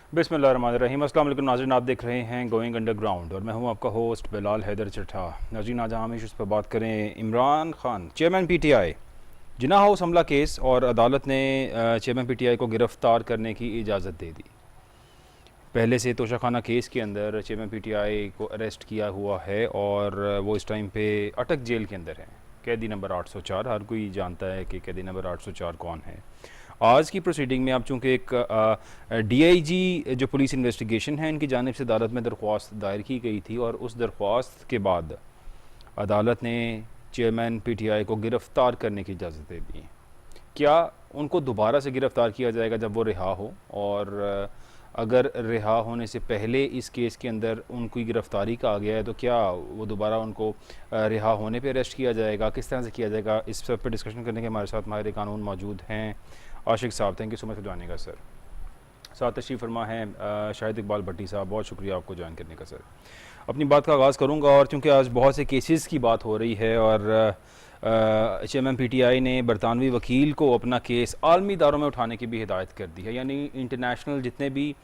बिस्मिल्लाहिर्रहमानिर्रहीम। अस्सलाम वालेकुम नाज़रीन, आप देख रहे हैं गोइंग अंडरग्राउंड और मैं हूं आपका होस्ट बिलाल हैदर चट्ठा। नाज़रीन, आज हम इस पर बात करें इमरान खान चेयरमैन पीटीआई, जिन्ना हाउस हमला केस और अदालत ने चेयरमैन पीटीआई को गिरफ़्तार करने की इजाज़त दे दी। पहले से तोशाखाना केस के अंदर चेयरमैन पीटीआई को अरेस्ट किया हुआ है और वो इस टाइम पे अटक जेल के अंदर है। कैदी नंबर 804, हर कोई जानता है कि कैदी नंबर 804 कौन है। आज की प्रोसीडिंग में अब चूँकि एक डीआईजी जो पुलिस इन्वेस्टिगेशन है, इनकी जानिब से अदालत में दरख्वास्त दायर की गई थी और उस दरख्वास्त के बाद अदालत ने चेयरमैन पीटीआई को गिरफ़्तार करने की इजाज़त दे दी। क्या उनको दोबारा से गिरफ़्तार किया जाएगा जब वो रिहा हो, और अगर रिहा होने से पहले इस केस के अंदर उनकी गिरफ़्तारी का आ गया है तो क्या वो दोबारा उनको रिहा होने पे अरेस्ट किया जाएगा, किस तरह से किया जाएगा? इस सब पर डिस्कशन करने के हमारे साथ माहिर कानून मौजूद हैं। आशिक साहब, thank you so much for joining sir. साथ तशरीफ़ फरमा है शाहिद इकबाल भट्टी साहब, बहुत शुक्रिया आपको ज्वाइन करने का सर। अपनी बात का आगाज़ करूँगा और चूँकि आज बहुत से केसेस की बात हो रही है और चेयरमैन पीटीआई ने बरतानवी वकील को अपना केस आलमी इदारों में उठाने की भी हिदायत कर दी है, यानी इंटरनेशनल जितने भी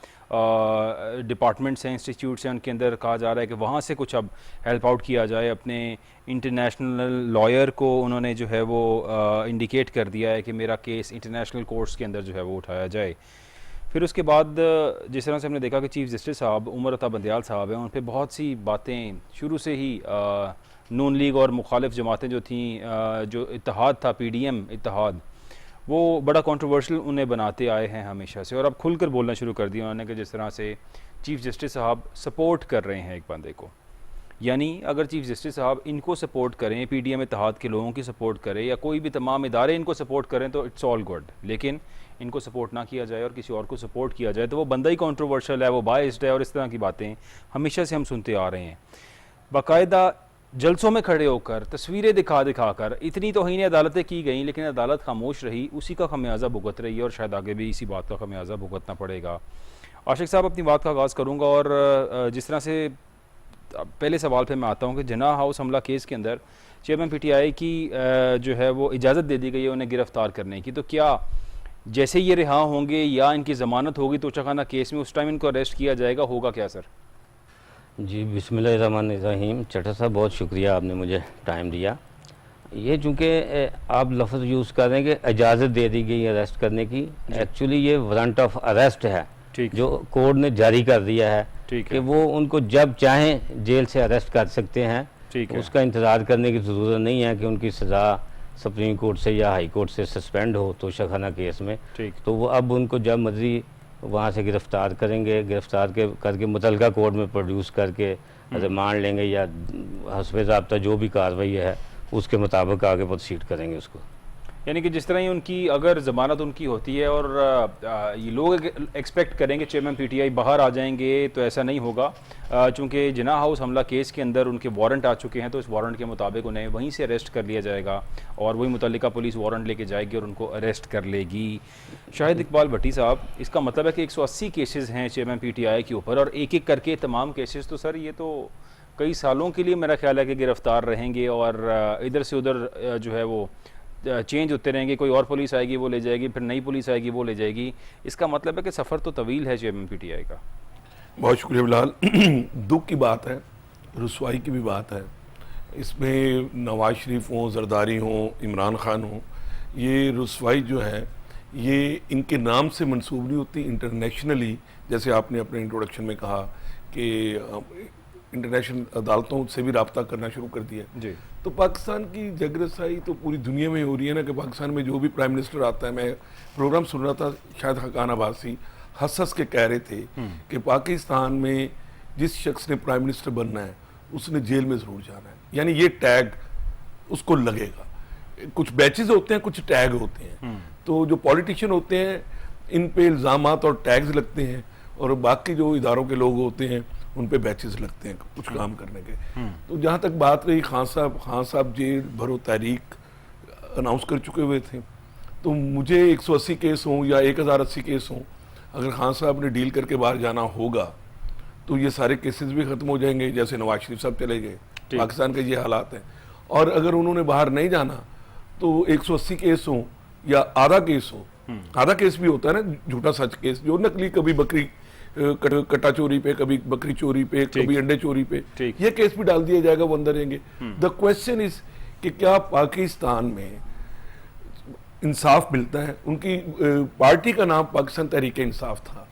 डिपार्टमेंट्स हैं, इंस्टीट्यूट्स हैं, उनके अंदर कहा जा रहा है कि वहाँ से कुछ अब हेल्प आउट किया जाए। अपने इंटरनेशनल लॉयर को उन्होंने जो है वो इंडिकेट कर दिया है कि मेरा केस इंटरनेशनल कोर्ट्स के अंदर जो है वो उठाया जाए। फिर उसके बाद जिस तरह से हमने देखा कि चीफ़ जस्टिस साहब उमर अता बंदयाल साहब हैं, उन पर बहुत सी बातें शुरू से ही नून लीग और मुखालिफ जमातें जो थीं, जो इत्तेहाद था पीडीएम इत्तेहाद, वो बड़ा कंट्रोवर्शियल उन्हें बनाते आए हैं हमेशा से, और अब खुलकर बोलना शुरू कर दिया उन्होंने कि जिस तरह से चीफ़ जस्टिस साहब सपोर्ट कर रहे हैं एक बंदे को, यानी अगर चीफ़ जस्टिस साहब इनको सपोर्ट करें, पीडीएम इत्तेहाद के लोगों की सपोर्ट करें, या कोई भी तमाम इदारे इनको सपोर्ट करें तो इट्स ऑल गुड, लेकिन इनको सपोर्ट ना किया जाए और किसी और को सपोर्ट किया जाए तो वो बंदा ही कंट्रोवर्शियल है, वो बाइस्ड है, और इस तरह की बातें हमेशा से हम सुनते आ रहे हैं। बाकायदा जलसों में खड़े होकर तस्वीरें दिखा दिखा कर इतनी तौहीन अदालतें की गई, लेकिन अदालत खामोश रही, उसी का खमियाजा भुगत रही है और शायद आगे भी इसी बात का खमियाजा भुगतना पड़ेगा। आशिक साहब, अपनी बात का आगाज़ करूँगा और जिस तरह से पहले सवाल पे मैं आता हूँ कि जिन्ना हाउस हमला केस के अंदर चेयरमैन पीटीआई की जो है वो इजाज़त दे दी गई है उन्हें गिरफ़्तार करने की, तो क्या जैसे ये रिहा होंगे या इनकी ज़मानत होगी तोशाखाना केस में, उस टाइम इनको अरेस्ट किया जाएगा, होगा क्या सर? जी बिस्मिल्लाहिर्रहमानिर्रहीम। चट्टा साहब, बहुत शुक्रिया, आपने मुझे टाइम दिया। ये चूँकि आप लफ्ज़ यूज़ कर रहे हैं कि इजाज़त दे दी गई अरेस्ट करने की, एक्चुअली ये वारंट ऑफ अरेस्ट है जो कोर्ट ने जारी कर दिया है कि वो उनको जब चाहें जेल से अरेस्ट कर सकते हैं। उसका इंतज़ार करने की ज़रूरत नहीं है कि उनकी सज़ा सुप्रीम कोर्ट से या हाई कोर्ट से सस्पेंड हो तोशाखाना केस में। तो वो अब उनको जब मर्जी वहाँ से गिरफ़्तार करेंगे, गिरफ़्तार करके मुतलका कोर्ट में प्रोड्यूस करके रिमांड लेंगे या हस्बे ज़ाब्ता जो भी कार्रवाई है उसके मुताबिक आगे प्रोसीड करेंगे उसको। यानी कि जिस तरह ही उनकी अगर ज़मानत उनकी होती है और ये लोग एक्सपेक्ट करेंगे चेयरमैन पीटीआई बाहर आ जाएंगे, तो ऐसा नहीं होगा, चूँकि जिन्ना हाउस हमला केस के अंदर उनके वारंट आ चुके हैं, तो इस वारंट के मुताबिक उन्हें वहीं से अरेस्ट कर लिया जाएगा और वही मुतल्लिका पुलिस वारंट लेके जाएगी और उनको अरेस्ट कर लेगी। शाहिद इकबाल भट्टी साहब, इसका मतलब है कि 180 केसेज़ हैं चेयरमैन पीटीआई के ऊपर और एक एक करके तमाम केसेस, तो सर ये तो कई सालों के लिए मेरा ख्याल है कि गिरफ़्तार रहेंगे और इधर से उधर जो है वो चेंज होते रहेंगे, कोई और पुलिस आएगी वो ले जाएगी, फिर नई पुलिस आएगी वो ले जाएगी। इसका मतलब है कि सफ़र तो तवील है चेयरमैन पीटीआई का। बहुत शुक्रिया बिलाल। दुख की बात है, रुसवाई की भी बात है। इसमें नवाज शरीफ हों, जरदारी हों, इमरान खान हों, ये रुसवाई जो है ये इनके नाम से मंसूब नहीं होती, इंटरनेशनली जैसे आपने अपने इंट्रोडक्शन में कहा कि इंटरनेशनल अदालतों से भी रब्ता करना शुरू कर दिया जी। तो पाकिस्तान की जगरसाई तो पूरी दुनिया में हो रही है ना, कि पाकिस्तान में जो भी प्राइम मिनिस्टर आता है, मैं प्रोग्राम सुन रहा था, शायद हकान अब्बासी हंस के कह रहे थे कि पाकिस्तान में जिस शख्स ने प्राइम मिनिस्टर बनना है उसने जेल में ज़रूर जाना है, यानी ये टैग उसको लगेगा। कुछ बैचेज होते हैं, कुछ टैग होते हैं, तो जो पॉलिटिशियन होते हैं इन पे इल्ज़ामात और टैग्स लगते हैं और बाकी जो इदारों के लोग होते हैं उन पे बैचेस लगते हैं कुछ काम करने के। तो जहाँ तक बात रही खान साहब जेल भरो तहरीक अनाउंस कर चुके हुए थे, तो मुझे 180 केस हों या 1080 केस हों, अगर खान साहब ने डील करके बाहर जाना होगा तो ये सारे केसेस भी ख़त्म हो जाएंगे, जैसे नवाज शरीफ साहब चले गए, पाकिस्तान के ये हालात हैं। और अगर उन्होंने बाहर नहीं जाना तो 180 केस हों या आधा केस हो, आधा केस भी होता है ना, झूठा सच केस, जो नकली कभी बकरी कटा चोरी पे, कभी बकरी चोरी पे, कभी अंडे चोरी पे, ठीक। ये केस भी डाल दिया जाएगा, वो अंदर रहेंगे। द क्वेश्चन इज कि क्या पाकिस्तान में इंसाफ मिलता है? उनकी पार्टी का नाम पाकिस्तान तहरीक इंसाफ था,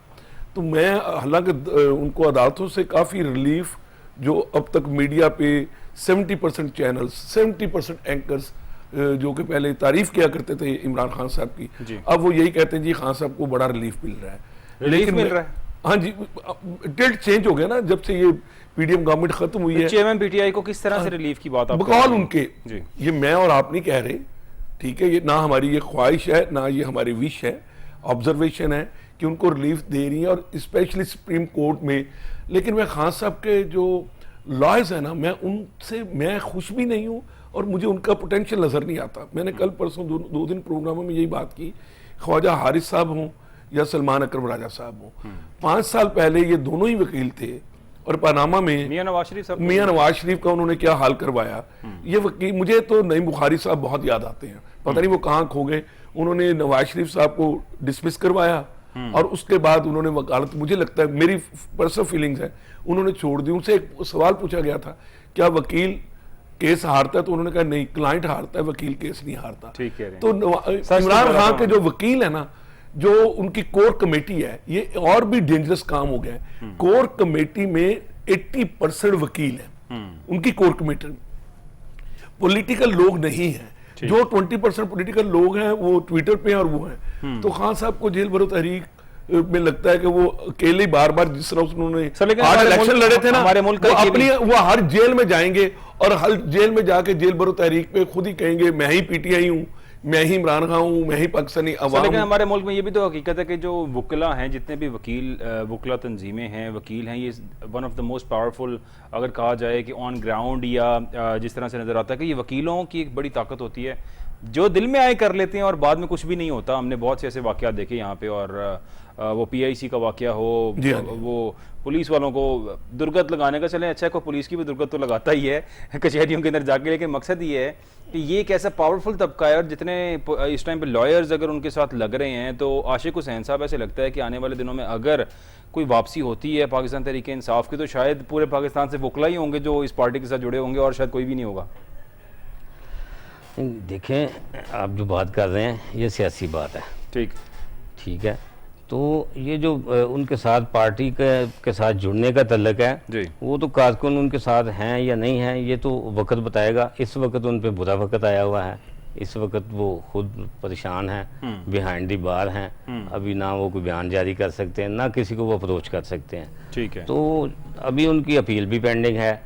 तो मैं हालांकि उनको अदालतों से काफ़ी रिलीफ, जो अब तक मीडिया पे 70% चैनल्स, 70% एंकर्स जो कि पहले तारीफ किया करते थे इमरान खान साहब जी। की, अब वो यही कहते हैं जी खान साहब को बड़ा रिलीफ मिल रहा है। रिलीफ मिल रहा है? हाँ जी, टिल्ट चेंज हो गया ना जब से ये पीडीएम गवर्नमेंट खत्म हुई है। चेयरमैन पीटीआई को किस तरह से रिलीफ की बात आप कर रहे बकौल हैं? उनके, जी। ये मैं और आप नहीं कह रहे, ठीक है, ये ना हमारी ये ख्वाहिश है ना ये हमारी विश है, ऑब्जर्वेशन है कि उनको रिलीफ दे रही है, और स्पेशली सुप्रीम कोर्ट में। लेकिन मैं खान साहब के जो लॉयर्स है ना, मैं उनसे मैं खुश भी नहीं हूँ और मुझे उनका पोटेंशियल नज़र नहीं आता। मैंने कल परसों दो दिन प्रोग्रामों में यही बात की, ख्वाजा हारिस साहब हों या सलमान अकरम राजा साहब हों, 5 साल पहले ये दोनों ही वकील थे, और पनामा में मियां नवाज शरीफ साहब, मियां नवाज शरीफ का उन्होंने क्या हाल करवाया। ये वकील, मुझे तो नईम बुखारी साहब बहुत याद आते हैं, पता नहीं वो कहाँ खो गए। उन्होंने नवाज शरीफ साहब को डिसमिस करवाया और उसके बाद उन्होंने वकालत, मुझे लगता है, मेरी पर्सनल फीलिंग्स है, उन्होंने छोड़ दी। उनसे एक सवाल पूछा गया था, क्या वकील केस हारता है? तो उन्होंने कहा नहीं, क्लाइंट हारता है, वकील केस नहीं हारता। ठीक कह रहे हैं। तो इमरान खान के जो वकील है ना, जो उनकी कोर कमेटी है, ये और भी डेंजरस काम हो गया है। कोर कमेटी में 80% वकील हैं उनकी कोर कमेटी में, पॉलिटिकल लोग नहीं हैं। जो 20% पॉलिटिकल लोग हैं वो ट्विटर पे हैं और वो हैं। तो खान साहब को जेल भरो तहरीक में लगता है कि वो अकेले बार बार, जिस तरह उन्होंने आज इलेक्शन लड़े थे ना, हमारे मुल्क वो अपनी वो हर जेल में जाएंगे और हर जेल में जाके जेल भरो तहरीक पे खुद ही कहेंगे मैं ही पीटीआई हूँ, मैं ही इमरान खान हूँ, मैं ही पाकिस्तानी अवाम। लेकिन हमारे मुल्क में ये भी तो हकीकत है कि जो वकला हैं, जितने भी वकला तंजीमें हैं, वकील हैं, ये one of the most powerful, अगर कहा जाए कि ऑन ग्राउंड, या जिस तरह से नज़र आता है कि ये वकीलों की एक बड़ी ताकत होती है, जो दिल में आए कर लेते हैं और बाद में कुछ भी नहीं होता। हमने बहुत से ऐसे वाक़यात देखे यहाँ पे, और वो PIC का वाक़या हो, वो पुलिस वालों को दुर्गत लगाने का, चलें अच्छा, को पुलिस की भी दुर्गत तो लगाता ही है कचहरियों के अंदर जाके, लेकिन मकसद ये है कि ये एक ऐसा पावरफुल तबका है, और जितने इस टाइम पे लॉयर्स अगर उनके साथ लग रहे हैं, तो आशिक हुसैन साहब, ऐसे लगता है कि आने वाले दिनों में अगर कोई वापसी होती है पाकिस्तान तहरीक इंसाफ की, तो शायद पूरे पाकिस्तान से वकला ही होंगे जो इस पार्टी के साथ जुड़े होंगे, और शायद कोई भी नहीं होगा। देखें, आप जो बात कर रहे हैं ये सियासी बात है, ठीक है। तो ये जो उनके साथ पार्टी के साथ जुड़ने का तल्लक है जी, वो तो कारकुन उनके साथ हैं या नहीं हैं, ये तो वक्त बताएगा। इस वक्त उन पे बुरा वक्त आया हुआ है, इस वक्त वो खुद परेशान हैं, बिहाइंड दी बार हैं। अभी ना वो कोई बयान जारी कर सकते हैं, ना किसी को वो अप्रोच कर सकते हैं। ठीक है। तो अभी उनकी अपील भी पेंडिंग है,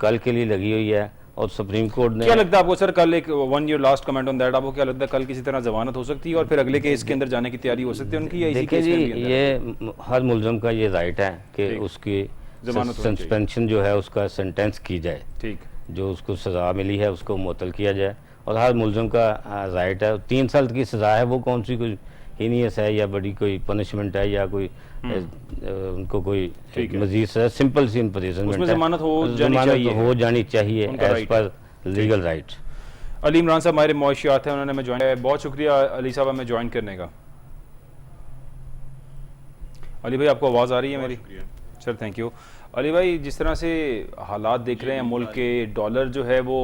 कल के लिए लगी हुई है, और सुप्रीम कोर्ट ने, क्या लगता है आपको सर, कल एक one your last comment on that, आपको क्या लगता है कल किसी तरह जमानत हो सकती है और फिर अगले केस के अंदर जाने की तैयारी हो सकती है उनकी? या देखिए जी, ये हर मुलजम का ये राइट है कि उसकी सस्पेंशन जो है उसका सेंटेंस की जाए, ठीक, जो उसको सज़ा मिली है उसको मुअत्तल किया जाए, और हर मुलजम का राइट है। 3 साल की सज़ा है, वो कौन सी कोई हीनियस है या बड़ी कोई पनिशमेंट है या कोई उनको कोई मजीद सिंपल सी इम्प्रिजनमेंट है, जमानत हो जानी चाहिए as per legal right. Ali Imran साहब हमारे मुआशियात हैं, उन्होंने हमें ज्वाइन, बहुत शुक्रिया अली साहब हमें ज्वाइन करने का। अली भाई, आपको आवाज़ आ रही है मेरी? Sir thank you. अली भाई, जिस तरह से हालात देख रहे हैं मुल्क के, डॉलर जो है वो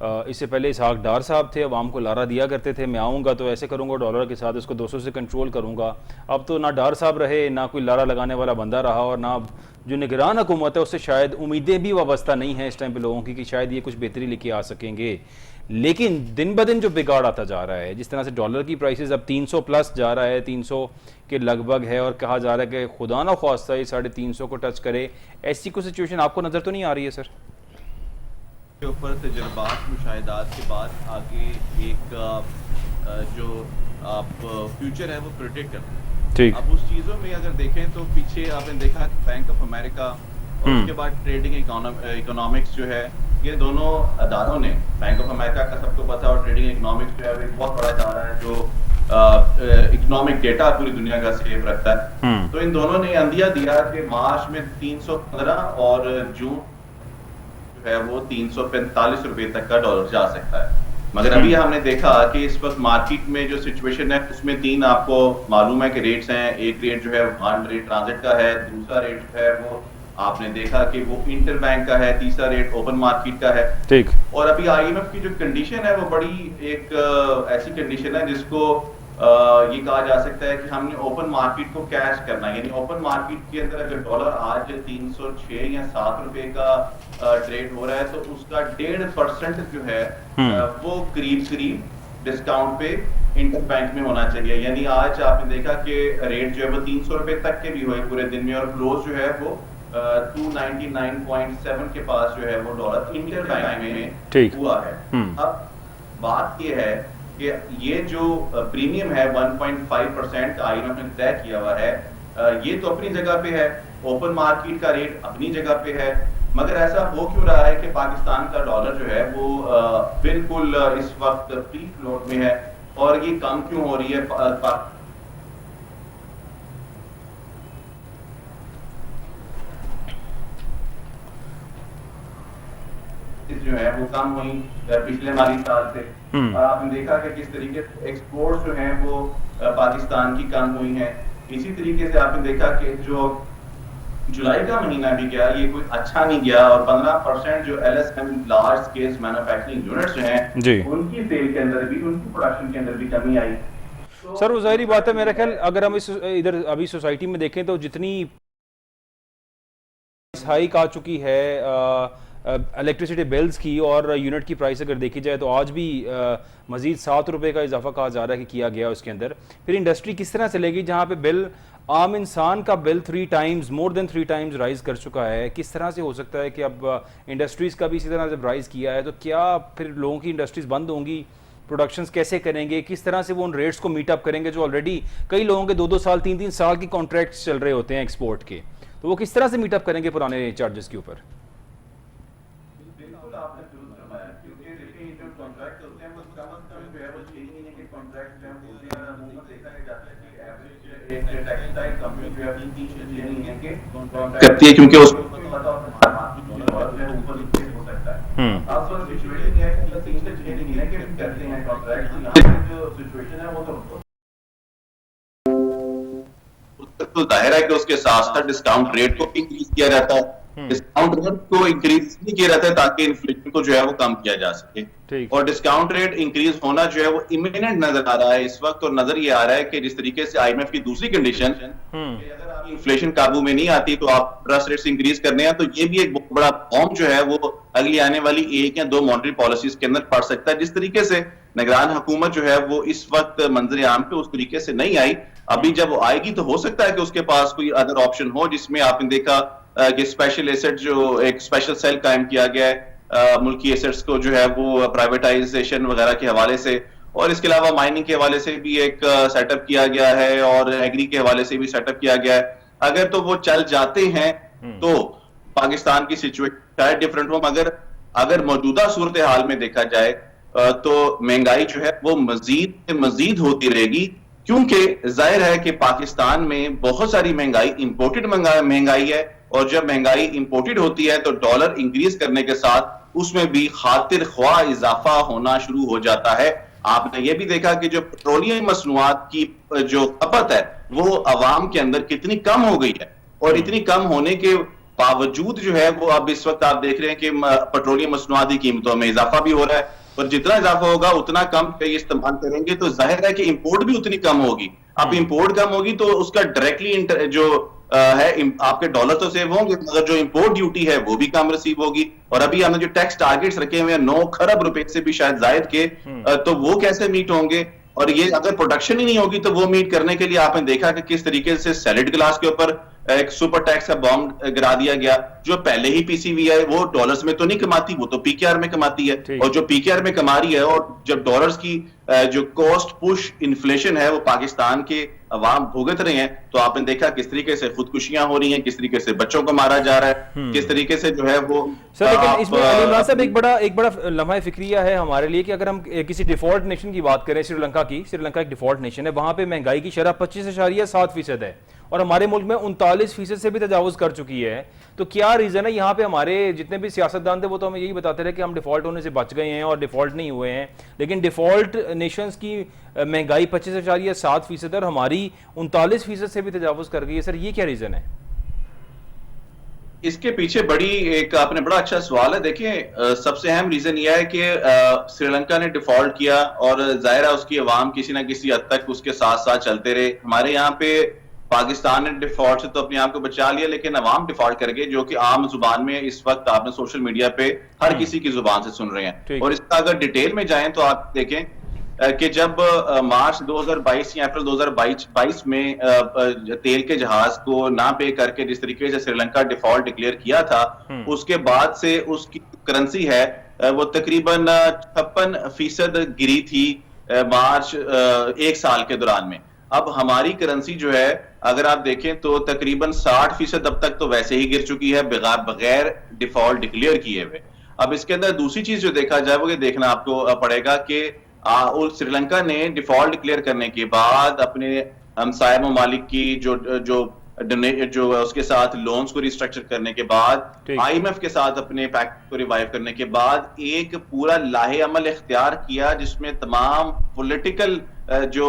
इससे पहले इसहाक डार साहब थे, अवाम को लारा दिया करते थे, मैं आऊँगा तो ऐसे करूँगा डॉलर के साथ, उसको 200 से कंट्रोल करूँगा। अब तो ना डार साहब रहे, ना कोई लारा लगाने वाला बंदा रहा, और ना जो निगरान हुकूमत है उससे शायद उम्मीदें भी वाबस्ता नहीं है इस टाइम पे लोगों की कि शायद ये कुछ बेहतरी लेके आ सकेंगे। लेकिन दिन ब दिन जो बिगाड़ आता जा रहा है, जिस तरह से डॉलर की प्राइसेस अब 300 प्लस जा रहा है, 300 के लगभग है, और कहा जा रहा है कि खुदा ना ख्वास्ता ये 350 को टच करे, ऐसी कोई सिचुएशन आपको नज़र तो नहीं आ रही है सर? के ऊपर तजर्बात मुशाहिदात के बाद आगे एक जो आप फ्यूचर है वो प्रोडिक्ट करते हैं। ठीक। अब उस चीज़ों में अगर देखें तो पीछे आपने देखा बैंक ऑफ अमेरिका और उसके बाद ट्रेडिंग इकोनॉमिक्स जो है, ये दोनों अदारों ने, बैंक ऑफ अमेरिका का सबको पता, और ट्रेडिंग इकोनॉमिक्स जो है एक बहुत बड़ा अदारा है जो इकोनॉमिक डेटा पूरी दुनिया का सेव रखता है। तो इन दोनों ने अंदिया दिया कि मार्च में 315 और जून है वो 345 रुपए तक का डॉलर जा सकता है। मगर अभी हमने देखा कि इस वक्त मार्केट में जो सिचुएशन है उसमें तीन आपको मालूम है कि रेट्स हैं। एक रेट जो है वन रेट ट्रांजिट का है, दूसरा रेट जो है वो आपने देखा कि वो इंटर बैंक का है, तीसरा रेट ओपन मार्केट का है। ठीक। और अभी आईएमएफ की जो कंडीशन है वो बड़ी एक ऐसी कंडीशन है जिसको ये कहा जा सकता है कि हमने ओपन मार्केट को कैश करना है, यानी ओपन मार्केट के अंदर अगर डॉलर आज 306 या 7 रुपए का ट्रेड हो रहा है तो उसका 1.5% जो है वो करीब डिस्काउंट पे इंटर बैंक में होना चाहिए। यानी आज आपने देखा कि रेट जो है वो 300 रुपए तक के भी हुए पूरे दिन में, और क्लोज जो है वो 299.7 के पास जो है वो डॉलर इंटर बैंक में हुआ है। अब बात ये है कि ये जो प्रीमियम है 1.5% आईएमएफ ने तय किया हुआ है, ये तो अपनी जगह पे है, ओपन मार्केट का रेट अपनी जगह पे है, मगर ऐसा हो क्यों रहा है कि पाकिस्तान का डॉलर जो है वो बिल्कुल इस वक्त फ्री फ्लोट में है और ये कम क्यों हो रही है? जो है वो कम हुई पिछले माली साल से। आपने देखा कि किस तरीके से एक्सपोर्ट्स जो हैं वो पाकिस्तान की कम हुई हैं। इसी तरीके से आपने देखा कि जो जुलाई का महीना भी गया ये कोई अच्छा नहीं गया, और 15% जो LSM large scale manufacturing units जो हैं उनकी सेल के अंदर भी, उनकी प्रोडक्शन के अंदर भी कमी आई। सर वो ज़ाहिरी बात है, मेरा ख्याल अगर हम इस इधर अभी सोसाइटी में देखें तो जितनी हाइक आ चुकी है इलेक्ट्रिसिटी बिल्स की और यूनिट की प्राइस अगर देखी जाए तो आज भी मज़ीद 7 रुपये का इजाफा कहा जा रहा है कि किया गया उसके अंदर। फिर इंडस्ट्री किस तरह चलेगी जहाँ पे बिल आम इंसान का bill 3 times more than 3 times rise कर चुका है? किस तरह से हो सकता है कि अब इंडस्ट्रीज़ का भी इसी तरह जब राइज किया है तो क्या फिर लोगों की इंडस्ट्रीज़ बंद होंगी? प्रोडक्शंस कैसे करेंगे? किस तरह से वो उन रेट्स को मीट अप करेंगे जो ऑलरेडी कई लोगों के 2-2 साल 3-3 साल के कॉन्ट्रैक्ट्स चल रहे होते हैं एक्सपोर्ट के, तो वो किस तरह से मीट अप करेंगे पुराने चार्जेस के ऊपर? करती है क्योंकि उसको तो जाहिर है कि उसके साथ साथ डिस्काउंट रेट को इंक्रीज किया जाता है। डिस्काउंट रेट को इंक्रीज इसलिए किया जाता है ताकि इन्फ्लेशन को जो है वो कम किया जा सके, और डिस्काउंट रेट इंक्रीज होना जो है वो इमिनेंट नजर आ रहा है इस वक्त। और नजर ये आ रहा है कि जिस तरीके से आईएमएफ की दूसरी कंडीशन अगर आपकी इन्फ्लेशन काबू में नहीं आती तो आप इंटरेस्ट रेट्स इंक्रीज करने हैं, तो ये भी एक बहुत बड़ा बॉम्ब जो है वो अगली आने वाली 1 या 2 मॉनेटरी पॉलिसीज के अंदर पड़ सकता है। जिस तरीके से निगरान हुकूमत जो है वो इस वक्त मंजर आम पे उस तरीके से नहीं आई, अभी जब वो आएगी तो हो सकता है कि उसके पास कोई अदर ऑप्शन हो, जिसमें आपने देखा कि स्पेशल एसेट जो एक स्पेशल सेल कायम किया गया है मुल्की एसेट्स को जो है वो प्राइवेटाइजेशन वगैरह के हवाले से, और इसके अलावा माइनिंग के हवाले से भी एक सेटअप किया गया है और एग्री के हवाले से भी सेटअप किया गया है। अगर तो वो चल जाते हैं तो पाकिस्तान की सिचुएशन शायद डिफरेंट हो, मगर अगर मौजूदा सूरत हाल में देखा जाए तो महंगाई जो है वो मजीद होती रहेगी, क्योंकि जाहिर है कि पाकिस्तान में बहुत सारी महंगाई इंपोर्टेड महंगाई है, और जब महंगाई इंपोर्टेड होती है तो डॉलर इंक्रीज करने के साथ उसमें भी खातिर ख्वाह इजाफा होना शुरू हो जाता है। आपने ये भी देखा कि जो पेट्रोलियम मसनूआत की जो खपत है वो अवाम के अंदर कितनी कम हो गई है, और इतनी कम होने के बावजूद जो है वो अब इस वक्त आप देख रहे हैं कि पेट्रोलियम मसनूआत की कीमतों में इजाफा भी हो रहा है, और जितना इजाफा होगा उतना कम इस्तेमाल करेंगे तो जाहिर है कि इंपोर्ट भी उतनी कम होगी। अब इंपोर्ट कम होगी तो उसका डायरेक्टली जो है आपके डॉलर तो सेव होंगे, मगर जो इंपोर्ट ड्यूटी है वो भी कम रिसीव होगी। और अभी हमने जो टैक्स टारगेट्स रखे हुए हैं 9 खरब रुपए से भी शायद जायद के, तो वो कैसे मीट होंगे? और ये अगर प्रोडक्शन ही नहीं होगी तो वो मीट करने के लिए आपने देखा कि किस तरीके से सैलिड ग्लास के ऊपर एक सुपर टैक्स का बॉम्ब गिरा दिया गया। जो पहले ही पीसीबी है वो डॉलर्स में तो नहीं कमाती, वो तो पीकेआर में कमाती है, और जो पीकेआर में कमा रही है और जब डॉलर्स की जो कॉस्ट पुश इन्फ्लेशन है वो पाकिस्तान के अवाम भुगत रहे हैं, तो आपने देखा किस तरीके से खुदकुशियां हो रही हैं, किस तरीके से बच्चों को मारा जा रहा है, किस तरीके से जो है वो सर। लेकिन इसमें इमरान साहब एक बड़ा लम्हा फिक्रिया है हमारे लिए कि अगर हम किसी डिफॉल्ट नेशन की बात करें, श्रीलंका एक डिफॉल्ट नेशन है, वहां पे महंगाई की शरह 25.7% है, और हमारे मुल्क में 39% से भी तजावुज़ कर चुकी है। तो क्या रीज़न है यहाँ पे? हमारे जितने भी सियासतदान थे वो तो हमें यही बताते रहे कि हम डिफ़ॉल्ट होने से बच गए हैं और डिफ़ॉल्ट नहीं हुए हैं, लेकिन डिफ़ॉल्ट नेशंस की महंगाई 25.7% और हमारी 39% से भी तजावुज़ कर गई है। सर ये क्या रीज़न है? इसके पीछे बड़ी एक आपने बड़ा अच्छा सवाल है। देखिए सबसे अहम रीजन यह है कि श्रीलंका ने डिफॉल्ट किया और जाहिर है उसकी अवाम किसी ना किसी हद तक उसके साथ साथ चलते रहे। हमारे यहाँ पे पाकिस्तान ने डिफॉल्ट से तो अपने आप को बचा लिया, लेकिन अवाम डिफॉल्ट कर गए, जो कि आम जुबान में इस वक्त आपने सोशल मीडिया पे हर किसी की जुबान से सुन रहे हैं। और इसका अगर डिटेल में जाएं तो आप देखें कि जब मार्च 2022 या अप्रैल 2022 में तेल के जहाज को ना पे करके जिस तरीके से श्रीलंका डिफॉल्ट डिक्लेयर किया था, उसके बाद से उसकी करेंसी है वो तकरीबन 56% गिरी थी मार्च एक साल के दौरान में। अब हमारी करेंसी जो है अगर आप देखें तो तकरीबन 60% अब तक तो वैसे ही गिर चुकी है बगैर डिफॉल्ट डिक्लेयर किए हुए। अब इसके अंदर दूसरी चीज जो देखा जाए वो ये देखना आपको पड़ेगा कि श्रीलंका ने डिफॉल्ट डिक्लेयर करने के बाद अपने हमसाया ममालिक की जो उसके साथ लोन्स को रिस्ट्रक्चर करने के बाद IMF के साथ अपने पैक्ट को रिवाइव करने के बाद एक पूरा लाहे अमल इख्तियार किया जिसमें तमाम पॉलिटिकल जो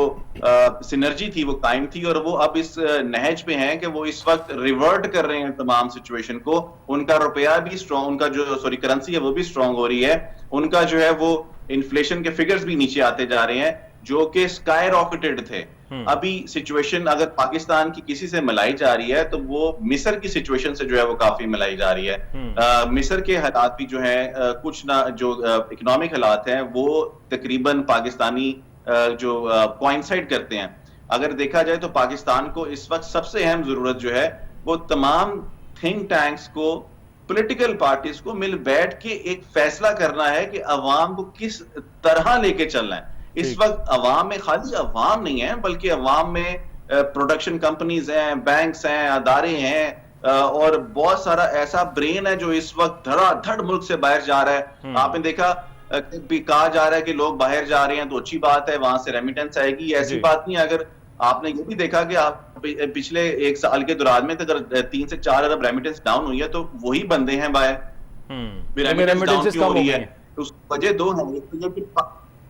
सिनर्जी थी वो कायम थी, और वो अब इस नहज पे हैं कि वो इस वक्त रिवर्ट कर रहे हैं तमाम सिचुएशन को। उनका रुपया भी स्ट्रॉन्ग, उनका जो करेंसी है वो भी स्ट्रॉन्ग हो रही है, उनका जो है वो इन्फ्लेशन के फिगर्स भी नीचे आते जा रहे हैं जो कि स्काई रॉकेटेड थे। अभी सिचुएशन अगर पाकिस्तान की किसी से मिलाई जा रही है तो वो मिस्र की सिचुएशन से जो है वो काफी मिलाई जा रही है। मिस्र के हालात भी जो है कुछ ना जो इकोनॉमिक हालात हैं वो तकरीबन पाकिस्तानी जो कोइंसाइड करते हैं। अगर देखा जाए तो पाकिस्तान को इस वक्त सबसे अहम जरूरत जो है वो तमाम थिंक टैंक्स को, पॉलिटिकल पार्टीज को मिल बैठ के एक फैसला करना है कि अवाम को किस तरह लेके चलना है। इस वक्त अवाम में खाली अवाम नहीं है बल्कि अवाम में प्रोडक्शन कंपनीज हैं, बैंक्स हैं, अदारे हैं और बहुत सारा ऐसा ब्रेन है जो इस वक्त धड़ाधड़ मुल्क से बाहर जा रहा है। आपने देखा कहा जा रहा है कि लोग बाहर जा रहे हैं तो अच्छी बात है, वहां से रेमिटेंस आएगी, ऐसी बात नहीं है। अगर आपने ये भी देखा कि आप पिछले एक साल के दौरान में अगर 3 से 4 अरब रेमिटेंस डाउन हुई है तो वही बंदे हैं बाहर। रेमिटेंस डाउन क्यों हो रही है? उसकी वजह दो है,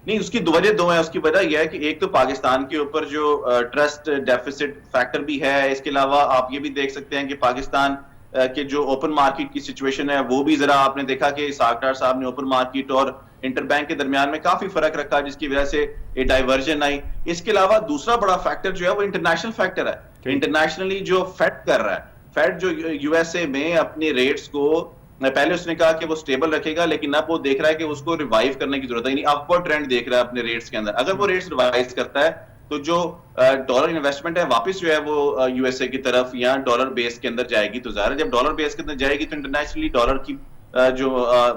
नहीं उसकी दो वजह दो है। उसकी वजह यह है कि एक तो पाकिस्तान के ऊपर जो ट्रस्ट डेफिसिट फैक्टर भी है, इसके अलावा आप ये भी देख सकते हैं कि पाकिस्तान के जो ओपन मार्केट की सिचुएशन है वो भी जरा आपने देखा कि इसाक डार साहब ने ओपन मार्केट और इंटरबैंक के दरमियान में काफी फर्क रखा जिसकी वजह से ये डाइवर्जन आई। इसके अलावा दूसरा बड़ा फैक्टर जो है वो इंटरनेशनल फैक्टर है। इंटरनेशनली जो फेड कर रहा है, फेड जो यूएसए में अपने रेट्स को पहले उसने कहा कि वो स्टेबल रखेगा, लेकिन अब वो देख रहा है कि उसको रिवाइव करने की जरूरत है, यानी अपवर्ड ट्रेंड देख रहा है अपने रेट्स के अंदर। अगर वो रेट्स रिवाइव करता है तो जो डॉलर इन्वेस्टमेंट है वापस जो है वो यूएसए की तरफ या डॉलर बेस के अंदर जाएगी। तो ज़ाहिर है जब डॉलर बेस के अंदर जाएगी तो इंटरनेशनली डॉलर की जो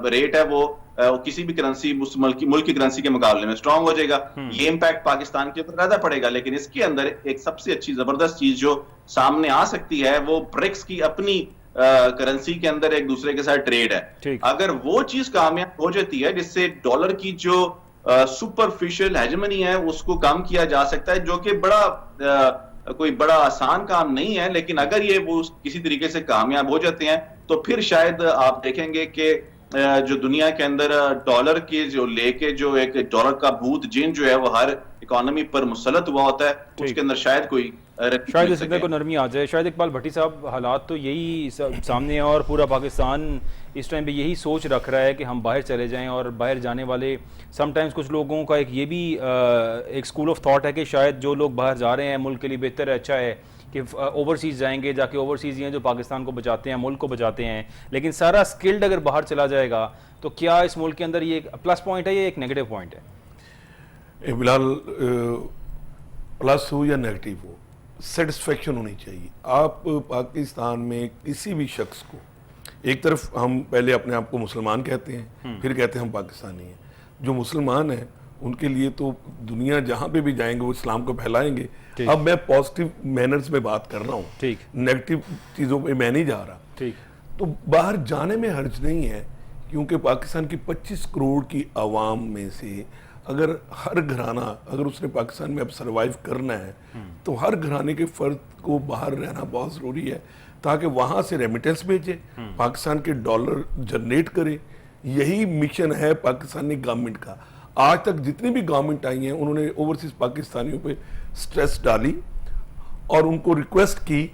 रेट है वो किसी भी करेंसी मुल्क की करेंसी के मुकाबले में स्ट्रांग हो जाएगा। ये इम्पैक्ट पाकिस्तान के ऊपर ज्यादा पड़ेगा। लेकिन इसके अंदर एक सबसे अच्छी जबरदस्त चीज जो सामने आ सकती है वो ब्रिक्स की अपनी करेंसी के अंदर एक दूसरे के साथ ट्रेड है। अगर वो चीज कामयाब हो जाती है जिससे डॉलर की जो सुपरफिशियल हेजेमनी है उसको कम किया जा सकता है, जो कि कोई बड़ा आसान काम नहीं है, लेकिन अगर ये वो किसी तरीके से कामयाब हो जाते हैं तो फिर शायद आप देखेंगे कि जो दुनिया के अंदर डॉलर के जो लेके जो एक डॉलर का भूत जिन जो है वो हर इकोनॉमी पर मुसलत हुआ होता है, उसके अंदर शायद कोई इसमें को नरमी आ जाए। शायद इकबाल भट्टी साहब हालात तो यही सामने है और पूरा पाकिस्तान इस टाइम पे यही सोच रख रहा है कि हम बाहर चले जाएं, और बाहर जाने वाले समटाइम्स कुछ लोगों का एक ये भी एक स्कूल ऑफ थॉट है कि शायद जो लोग बाहर जा रहे हैं मुल्क के लिए बेहतर है, अच्छा है कि ओवरसीज़ जाएंगे, जाके ओवरसीज़ ही हैं जो पाकिस्तान को बचाते हैं, मुल्क को बचाते हैं। लेकिन सारा स्किल्ड अगर बाहर चला जाएगा तो क्या इस मुल्क के अंदर ये एक प्लस पॉइंट है या एक नेगेटिव पॉइंट है? बिलाल, प्लस हो या नेगेटिव हो, सेटिस्फेक्शन होनी चाहिए। आप पाकिस्तान में किसी भी शख्स को, एक तरफ हम पहले अपने आप को मुसलमान कहते हैं, फिर कहते हैं हम पाकिस्तानी हैं। जो मुसलमान हैं उनके लिए तो दुनिया जहाँ पे भी जाएंगे वो इस्लाम को फैलाएंगे। अब मैं पॉजिटिव मैनर्स में बात कर रहा हूँ, नेगेटिव चीज़ों पे मैं नहीं जा रहा। तो बाहर जाने में हर्ज नहीं है, क्योंकि पाकिस्तान की 25 करोड़ की आवाम में से अगर हर घराना, अगर उसने पाकिस्तान में अब सर्वाइव करना है तो हर घराने के फर्द को बाहर रहना बहुत ज़रूरी है ताकि वहाँ से रेमिटेंस भेजे, पाकिस्तान के डॉलर जनरेट करे। यही मिशन है पाकिस्तानी गवर्नमेंट का। आज तक जितनी भी गवर्नमेंट आई हैं उन्होंने ओवरसीज पाकिस्तानियों पे स्ट्रेस डाली और उनको रिक्वेस्ट की,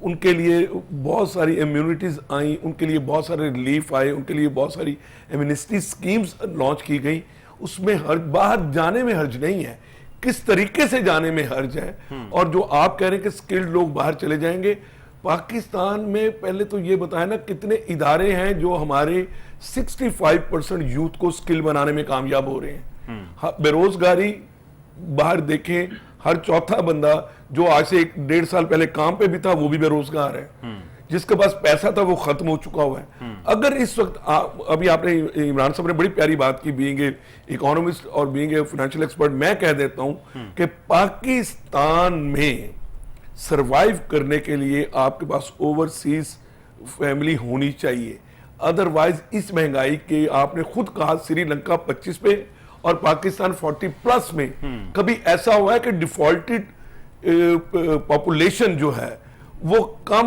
उनके लिए बहुत सारी इम्यूनिटीज़ आई, उनके लिए बहुत सारे रिलीफ आए, उनके लिए बहुत सारी एमनेस्टी स्कीम्स लॉन्च की गई। उसमें बाहर जाने में हर्ज नहीं है, किस तरीके से जाने में हर्ज है। और जो आप कह रहे हैं कि स्किल्ड लोग बाहर चले जाएंगे, पाकिस्तान में पहले तो ये बताया ना कितने इदारे हैं जो हमारे 65% यूथ को स्किल बनाने में कामयाब हो रहे हैं। बेरोजगारी बाहर देखें, हर चौथा बंदा जो आज से 1-1.5 साल पहले काम पे भी था वो भी बेरोजगार है। जिसके पास पैसा था वो खत्म हो चुका हुआ है। अगर इस वक्त अभी आपने इमरान साहब ने बड़ी प्यारी बात की, बीइंग ए इकोनॉमिस्ट और बीइंग ए फाइनेंशियल एक्सपर्ट, मैं कह देता हूं कि पाकिस्तान में सरवाइव करने के लिए आपके पास ओवरसीज फैमिली होनी चाहिए। अदरवाइज इस महंगाई के, आपने खुद कहा श्रीलंका 25 पे और पाकिस्तान 40+ में, कभी ऐसा हुआ है कि डिफॉल्टेड पॉपुलेशन जो है वो कम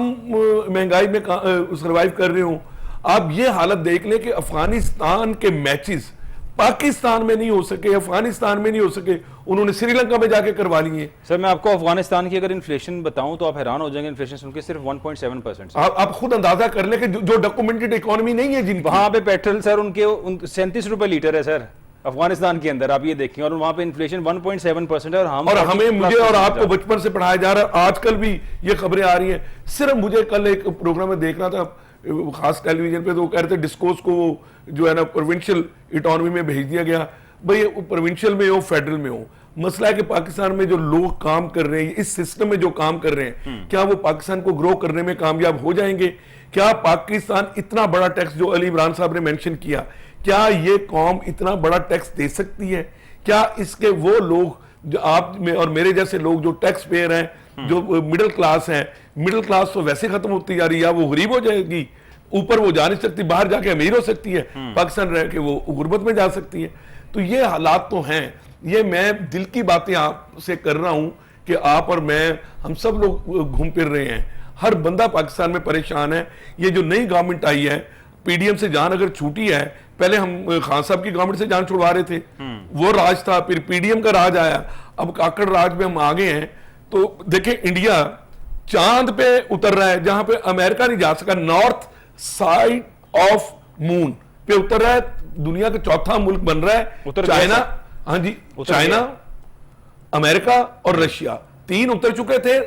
महंगाई में सरवाइव कर रहे हो। आप ये हालत देख लें कि अफगानिस्तान के मैचेस पाकिस्तान में नहीं हो सके, अफगानिस्तान में नहीं हो सके, उन्होंने श्रीलंका में जाके करवा लिए। सर मैं आपको अफगानिस्तान की अगर इन्फ्लेशन बताऊं तो आप हैरान हो जाएंगे, इन्फ्लेशन सुन के सिर्फ 1.7%। आप खुद अंदाजा कर लें कि जो डॉक्यूमेंटेड इकोनॉमी नहीं है जिनकी, वहां पे पेट्रोल सर उनके 37 रुपए लीटर है सर अफगानिस्तान के अंदर, आप ये देखें, और वहां पे इन्फ्लेशन 1.7% है। और हमें, मुझे और आपको बचपन से पढ़ाया जा रहा है, आजकल भी ये खबरें आ रही हैं। सिर्फ मुझे कल एक प्रोग्राम में देखना था खास टेलीविजन पे, तो वो कह रहे थे डिस्कोर्स को जो है ना प्रोविंशियल इकोनॉमी में भेज दिया गया। भाई प्रोविंशियल में हो फेडरल में हो, मसला है कि पाकिस्तान में जो लोग काम कर रहे हैं, इस सिस्टम में जो काम कर रहे हैं, क्या वो पाकिस्तान को ग्रो करने में कामयाब हो जाएंगे? क्या पाकिस्तान इतना बड़ा टैक्स जो अली इमरान साहब ने मेंशन किया, क्या ये कौम इतना बड़ा टैक्स दे सकती है? क्या इसके वो लोग जो आप में और मेरे जैसे लोग जो टैक्स पेयर हैं, जो मिडिल क्लास हैं, मिडिल क्लास तो वैसे खत्म होती जा रही है, वो गरीब हो जाएगी, ऊपर वो जा नहीं सकती, बाहर जाके अमीर हो सकती है, पाकिस्तान रह के वो गुर्बत में जा सकती है। तो ये हालात तो हैं। ये मैं दिल की बातें आपसे कर रहा हूं कि आप और मैं, हम सब लोग घूम फिर रहे हैं, हर बंदा पाकिस्तान में परेशान है। ये जो नई गवर्नमेंट आई है, पीडीएम से जान अगर छूटी है, पहले हम खान साहब की गवर्नमेंट से जान छुड़वा रहे थे, वो राज था, फिर पीडीएम का राज आया, अब काकड़ राज में हम आ गए हैं। तो देखें इंडिया चांद पे उतर रहा है, जहां पे अमेरिका नहीं जा सका, नॉर्थ साइड ऑफ मून पे उतर रहा है, दुनिया का चौथा मुल्क बन रहा है। चाइना, हाँ जी, चाइना, अमेरिका और रशिया, 3 उतर चुके थे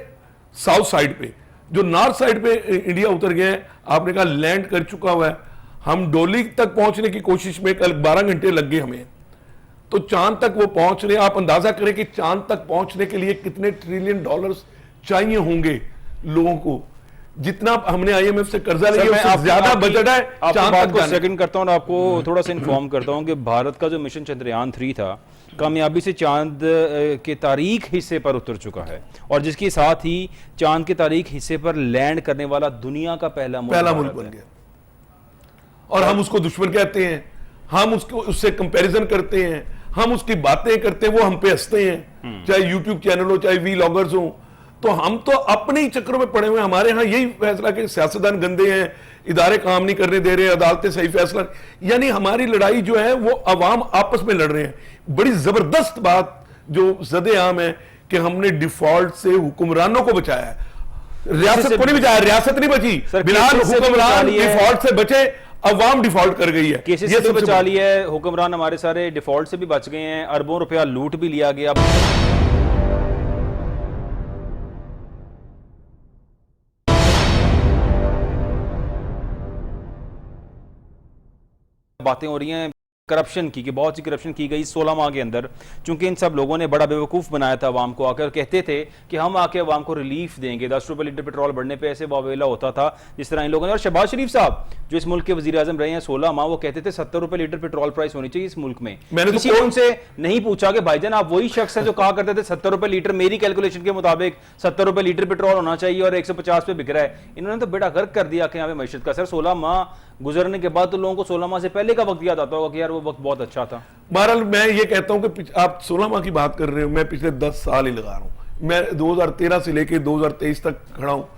साउथ साइड पे। जो नॉर्थ साइड पे इंडिया उतर गया है, आपने कहा लैंड कर चुका हुआ है। हम डोली तक पहुंचने की कोशिश में कल 12 घंटे लग गए हमें, तो चांद तक वो पहुंच रहे हैं। आप अंदाजा करें कि चांद तक पहुंचने के लिए कितने ट्रिलियन डॉलर्स चाहिए होंगे लोगों को। जितना हमने आईएमएफ से कर्जा लिया उससे ज्यादा बजट है चांद तक जाने। सेकंड करता हूं और आपको थोड़ा सा इन्फॉर्म करता हूं कि भारत का जो मिशन चंद्रयान 3 था, कामयाबी से चांद के तारीख हिस्से पर उतर चुका है, और जिसके साथ ही चांद के तारीख हिस्से पर लैंड करने वाला दुनिया का पहला मुल्क बन गया। और हम उसको दुश्मन कहते हैं, हम उसको उससे कंपैरिजन करते हैं, हम उसकी बातें करते हैं, वो हम पे हंसते हैं, चाहे यूट्यूब चैनल हो, चाहे वीलॉगर्स हो। तो हम तो अपने ही चक्रों में पड़े हुए हैं। हमारे यहाँ यही फैसला कि सियासतदान गंदे हैं, इदारे काम नहीं करने दे रहे, अदालतें सही फैसला, यानी हमारी लड़ाई जो है वो अवाम आपस में लड़ रहे हैं। बड़ी जबरदस्त बात जो ज़द-ए-आम है कि हमने डिफॉल्ट से हुक्मरानों को बचाया है, रियासत को नहीं बचाया, रियासत नहीं बची, बिलाल हुक्मरान डिफॉल्ट से बचे, अवाम डिफॉल्ट कर गई है। केसेस से बचा लिया है, हुक्मरान हमारे सारे डिफॉल्ट से भी बच गए हैं, अरबों रुपया लूट भी लिया गया। बातें हो रही हैं करप्शन की, कि बहुत सी करप्शन की गई 16 माह के अंदर, चूंकि इन सब लोगों ने बड़ा बेवकूफ़ बनाया था अवाम को, आकर कहते थे कि हम आके अवाम को रिलीफ देंगे, 10 रुपये लीटर पेट्रोल बढ़ने पे ऐसे वावेला होता था जिस तरह इन लोगों ने। और शहबाज शरीफ साहब जो इस मुल्क के वजीर आजम रहे हैं 16 माह, वो कहते थे 70 रुपये लीटर पेट्रोल प्राइस होनी चाहिए इस मुल्क में। किसी ने उनसे नहीं पूछा कि भाईजान आप वही शख्स हैं जो कहा करते थे 70 रुपये लीटर, मेरी कैलकुलेशन के मुताबिक 70 रुपये लीटर पेट्रोल होना चाहिए और 150 पे बिक रहा है। इन्होंने तो बेड़ा गर्क कर दिया कि यहाँ पे मैशत का। सर 16 माह गुजरने के बाद तो लोगों को 16 माह से पहले का वक्त याद आता होगा कि यार वो वक्त बहुत अच्छा था। बहरहाल मैं ये कहता हूं कि आप 16 माह की बात कर रहे हो, मैं पिछले 10 साल ही लगा रहा हूं। मैं 2013 से लेके 2023 तक खड़ा हूँ,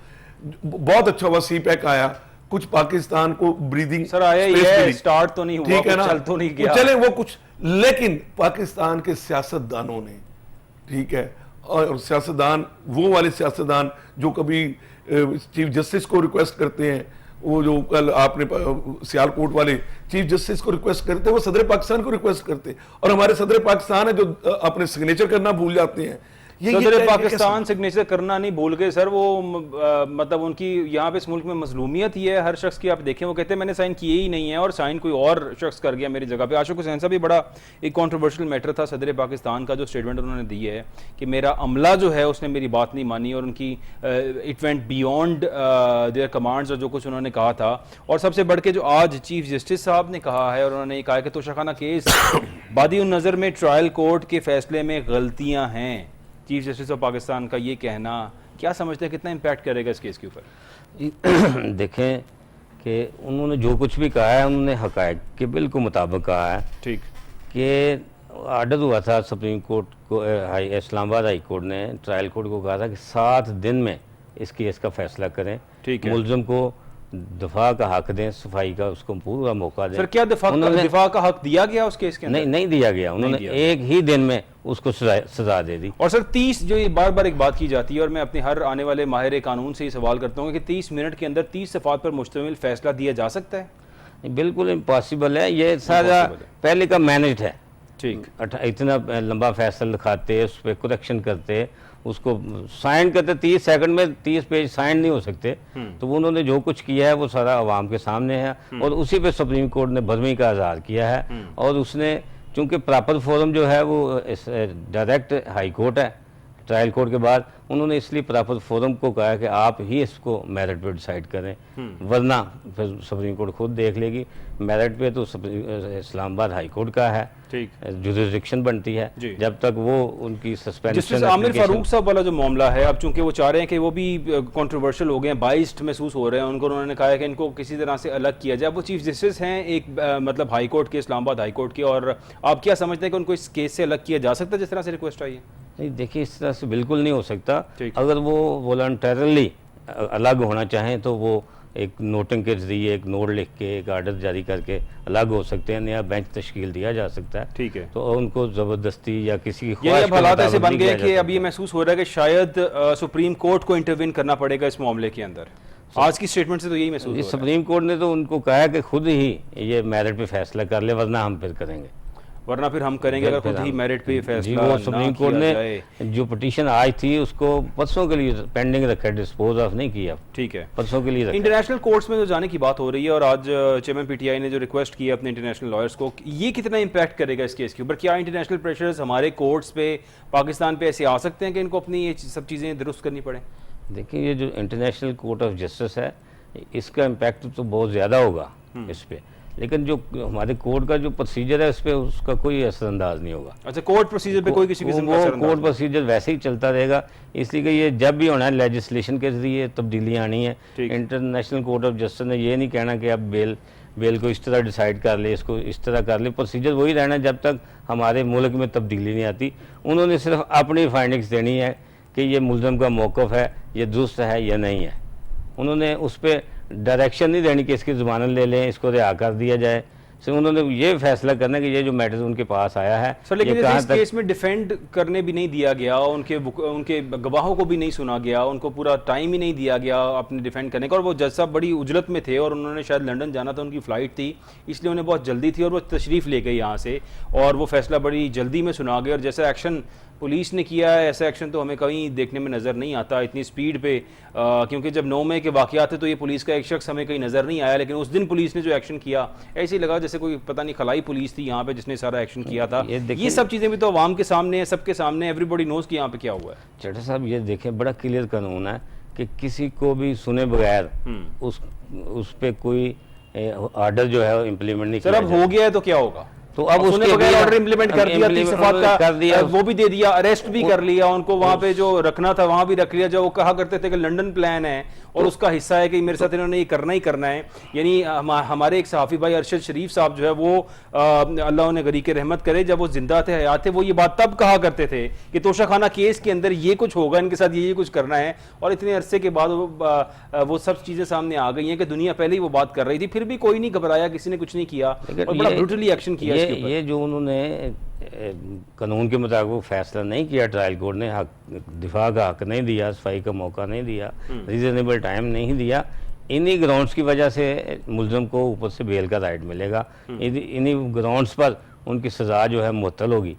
बहुत अच्छा हुआ सी पैक आया, कुछ पाकिस्तान को ब्रीदिंग सर आया space ये मिली। स्टार्ट तो नहीं हुआ, ठीक है कुछ ना, चल तो नहीं गया। चले वो कुछ, लेकिन पाकिस्तान के सियासतदानों ने, ठीक है, और सियासतदान वो वाले सियासतदान जो कभी चीफ जस्टिस को रिक्वेस्ट करते हैं, वो जो कल आपने सियालकोट वाले चीफ जस्टिस को रिक्वेस्ट करते हैं, वो सदर पाकिस्तान को रिक्वेस्ट करते हैं, और हमारे सदर पाकिस्तान है जो अपने सिग्नेचर करना भूल जाते हैं। सदर पाकिस्तान सिग्नेचर करना नहीं भूल गए सर, वो मतलब उनकी यहाँ पे इस मुल्क में मजलूमियत ही है हर शख्स की। आप देखें वो कहते हैं मैंने साइन किए ही नहीं है और साइन कोई और शख्स कर गया मेरी जगह पे। आशिक हुसैन साहब भी बड़ा एक कंट्रोवर्शियल मैटर था सदर पाकिस्तान का, जो स्टेटमेंट उन्होंने दी है कि मेरा अमला जो है उसने मेरी बात नहीं मानी और उनकी it went beyond their commands और जो कुछ उन्होंने कहा था। और सबसे बढ़ के जो आज चीफ जस्टिस साहब ने कहा है, और उन्होंने कहा कि तोशाखाना केस बादी उन नज़र में ट्रायल कोर्ट के फैसले में गलतियाँ हैं, चीफ जस्टिस ऑफ पाकिस्तान का ये कहना, क्या समझते हैं कितना इम्पैक्ट करेगा इस केस के ऊपर? देखें कि उन्होंने जो कुछ भी कहा है उन्होंने हकायक के बिल्कुल मुताबिक कहा है। ठीक कि ऑर्डर हुआ था सुप्रीम कोर्ट को, इस्लामाबाद हाई कोर्ट ने ट्रायल कोर्ट को कहा था कि 7 दिन में इस केस का फैसला करें। ठीक है। मुलजम को दफा का हक दें, सफाई का उसको पूरा मौका दें। सर क्या दिफा का हक दिया गया उस केस के अंदर? नहीं दिया गया, उन्होंने एक ही दिन में उसको सजा दे दी। और सर 30 जो ये बार बार एक बात की जाती है, और मैं अपने हर आने वाले माहिर कानून से ये सवाल करता हूँ कि 30 मिनट के अंदर 30 सफ़ात पर मुश्तमिल फैसला दिया जा सकता है? बिल्कुल इम्पॉसिबल है, ये सारा पहले का मैनेज है। ठीक, इतना लंबा फैसला लिखाते, उस पर करेक्शन करते, उसको साइन करते, 30 सेकंड में 30 पेज साइन नहीं हो सकते। तो उन्होंने जो कुछ किया है वो सारा आवाम के सामने है, और उसी पे सुप्रीम कोर्ट ने बर्मी का आज़ार किया है। और उसने चूंकि प्रॉपर फोरम जो है वो डायरेक्ट हाई कोर्ट है ट्रायल कोर्ट के बाद, उन्होंने इसलिए प्रॉपर फोरम को कहा कि आप ही इसको मेरिट पे डिसाइड करें, वरना फिर सुप्रीम कोर्ट खुद देख लेगी। मेरिट पे तो इस्लामाबाद हाई कोर्ट का है, ठीक, जुरिस्डिक्शन बनती है, जब तक वो उनकी सस्पेंशन। जस्टिस आमिर फारूक साहब वाला जो मामला है, अब चूंकि वो चाह रहे हैं कि वो भी कंट्रोवर्शियल हो गए हैं, बाइस्ड महसूस हो रहे हैं उनको, उन्होंने कहा है कि इनको किसी तरह से अलग किया जाए। वो चीफ जस्टिस हैं एक मतलब हाई कोर्ट के, इस्लामाबाद हाई कोर्ट के, और आप क्या समझते हैं कि उनको इस केस से अलग किया जा सकता है जिस तरह से रिक्वेस्ट आई है? नहीं देखिए, इस तरह से बिल्कुल नहीं हो सकता। अगर वो वॉलंटरली अलग होना चाहें तो वो एक नोटिंग के जरिए एक नोट लिख के एक आर्डर जारी करके अलग हो सकते हैं, नया बेंच तश्कील दिया जा सकता है। ठीक है, तो उनको ज़बरदस्ती या किसी की ये हालात ऐसे बन गए कि अब ये महसूस हो रहा है कि शायद सुप्रीम कोर्ट को इंटरवीन करना पड़ेगा इस मामले के अंदर। आज की स्टेटमेंट से तो यही महसूस हो रहा है। सुप्रीम कोर्ट ने तो उनको कहा है कि खुद ही ये मेरिट पे फैसला कर ले, वरना हम फिर करेंगे, वरना फिर हम करेंगे अगर खुद ही मेरिट पे फैसला वो सुप्रीम कोर्ट ने जो पिटीशन आज थी उसको परसों के लिए पेंडिंग रखा, डिस्पोज ऑफ नहीं किया। ठीक है, परसों के लिए रखा। इंटरनेशनल कोर्ट्स में जो जाने की बात हो रही है, और आज चेयरमैन पीटीआई ने जो रिक्वेस्ट की है अपने इंटरनेशनल लॉयर्स को, ये कितना इम्पैक्ट करेगा इस केस के ऊपर? क्या इंटरनेशनल प्रेशर्स हमारे कोर्ट्स पे, पाकिस्तान पे ऐसे आ सकते हैं कि इनको अपनी ये सब चीज़ें दुरुस्त करनी पड़े? देखिए, ये जो इंटरनेशनल कोर्ट ऑफ जस्टिस है इसका इम्पैक्ट तो बहुत ज़्यादा होगा इस पर, लेकिन जो हमारे कोर्ट का जो प्रोसीजर है उस पर उसका कोई असरअंदाज नहीं होगा। अच्छा, कोर्ट प्रोसीजर पे कोई किसी किस्म का असरअंदाज? कोर्ट प्रोसीजर वैसे ही चलता रहेगा, इसलिए कि ये जब भी होना है लेजिस्लेशन के जरिए तब्दीलियाँ आनी है। इंटरनेशनल कोर्ट ऑफ जस्टिस ने ये नहीं कहना कि अब बेल को इस तरह डिसाइड कर ले, इसको इस तरह कर ले। प्रोसीजर वही रहना है जब तक हमारे मुल्क में तब्दीली नहीं आती। उन्होंने सिर्फ अपनी फाइंडिंग्स देनी है कि ये मुल्ज़म का मौक़िफ़ है, ये दुरुस्त है या नहीं है। उन्होंने उस पर डायरेक्शन नहीं देनी कि इसकी ज़मानत ले लें, इसको रिहा कर दिया जाए। सिर्फ उन्होंने ये फैसला करना कि ये जो मैटर उनके पास आया है। सर लेकिन इस केस में डिफेंड करने भी नहीं दिया गया, उनके गवाहों को भी नहीं सुना गया, उनको पूरा टाइम ही नहीं दिया गया अपने डिफेंड करने का। और वो जज साहब बड़ी उजलत में थे और उन्होंने शायद लंदन जाना था, उनकी फ़्लाइट थी, इसलिए उन्हें बहुत जल्दी थी और वो तशरीफ़ ले गए यहाँ से, और वो फैसला बड़ी जल्दी में सुना गया। और जैसा एक्शन पुलिस ने किया है, ऐसा एक्शन तो हमें कहीं देखने में नज़र नहीं आता इतनी स्पीड पे, क्योंकि जब 9 मई के वाक़यात थे तो ये पुलिस का एक शख्स हमें कहीं नज़र नहीं आया, लेकिन उस दिन पुलिस ने जो एक्शन किया ऐसे ही लगा जैसे कोई पता नहीं खलाई पुलिस थी यहाँ पे जिसने सारा एक्शन किया था। ये सब चीज़ें भी तो आवाम के सामने है, सबके सामने, एवरीबॉडी नोज़ कि यहाँ पे क्या हुआ है। चट्टा साहब ये देखें, बड़ा क्लियर कानून है कि किसी को भी सुने बगैर उस पर कोई ऑर्डर जो है इम्प्लीमेंट नहीं किया। सर अब हो गया है तो क्या होगा? तो अब उसने उसके बगैर भी- ऑर्डर इम्प्लीमेंट कर दिया, 30 सफात का कर दिया। वो भी दे दिया, अरेस्ट भी कर लिया उनको, वहां पे जो रखना था वहां भी रख लिया। जो वो कहा करते थे कि लंदन प्लान है और उसका हिस्सा है कि मेरे साथ इन्होंने ये करना ही करना है। यानी हमारे एक सहाफ़ी भाई अरशद शरीफ साहब जो है वो अल्लाह उन्हें गरीक रहमत करे, जब वो जिंदा थे, हयात थे, वो ये बात तब कहा करते थे कि तोशाखाना केस के अंदर ये कुछ होगा, इनके साथ ये कुछ करना है। और इतने अरसे के बाद वो सब चीज़ें सामने आ गई हैं कि दुनिया पहले ही वो बात कर रही थी, फिर भी कोई नहीं घबराया, किसी ने कुछ नहीं किया और बड़ा ब्रूटली एक्शन किया इसके ऊपर। ये जो उन्होंने कानून के मुताबिक वो फैसला नहीं किया, ट्रायल कोर्ट ने हक दिफा का हक नहीं दिया, सफाई का मौका नहीं दिया, रीजनेबल टाइम नहीं दिया, इन्हीं ग्राउंड्स की वजह से मुलजम को ऊपर से बेल का राइट मिलेगा। इन्हीं ग्राउंड्स पर उनकी सज़ा जो है मुअत्तल होगी।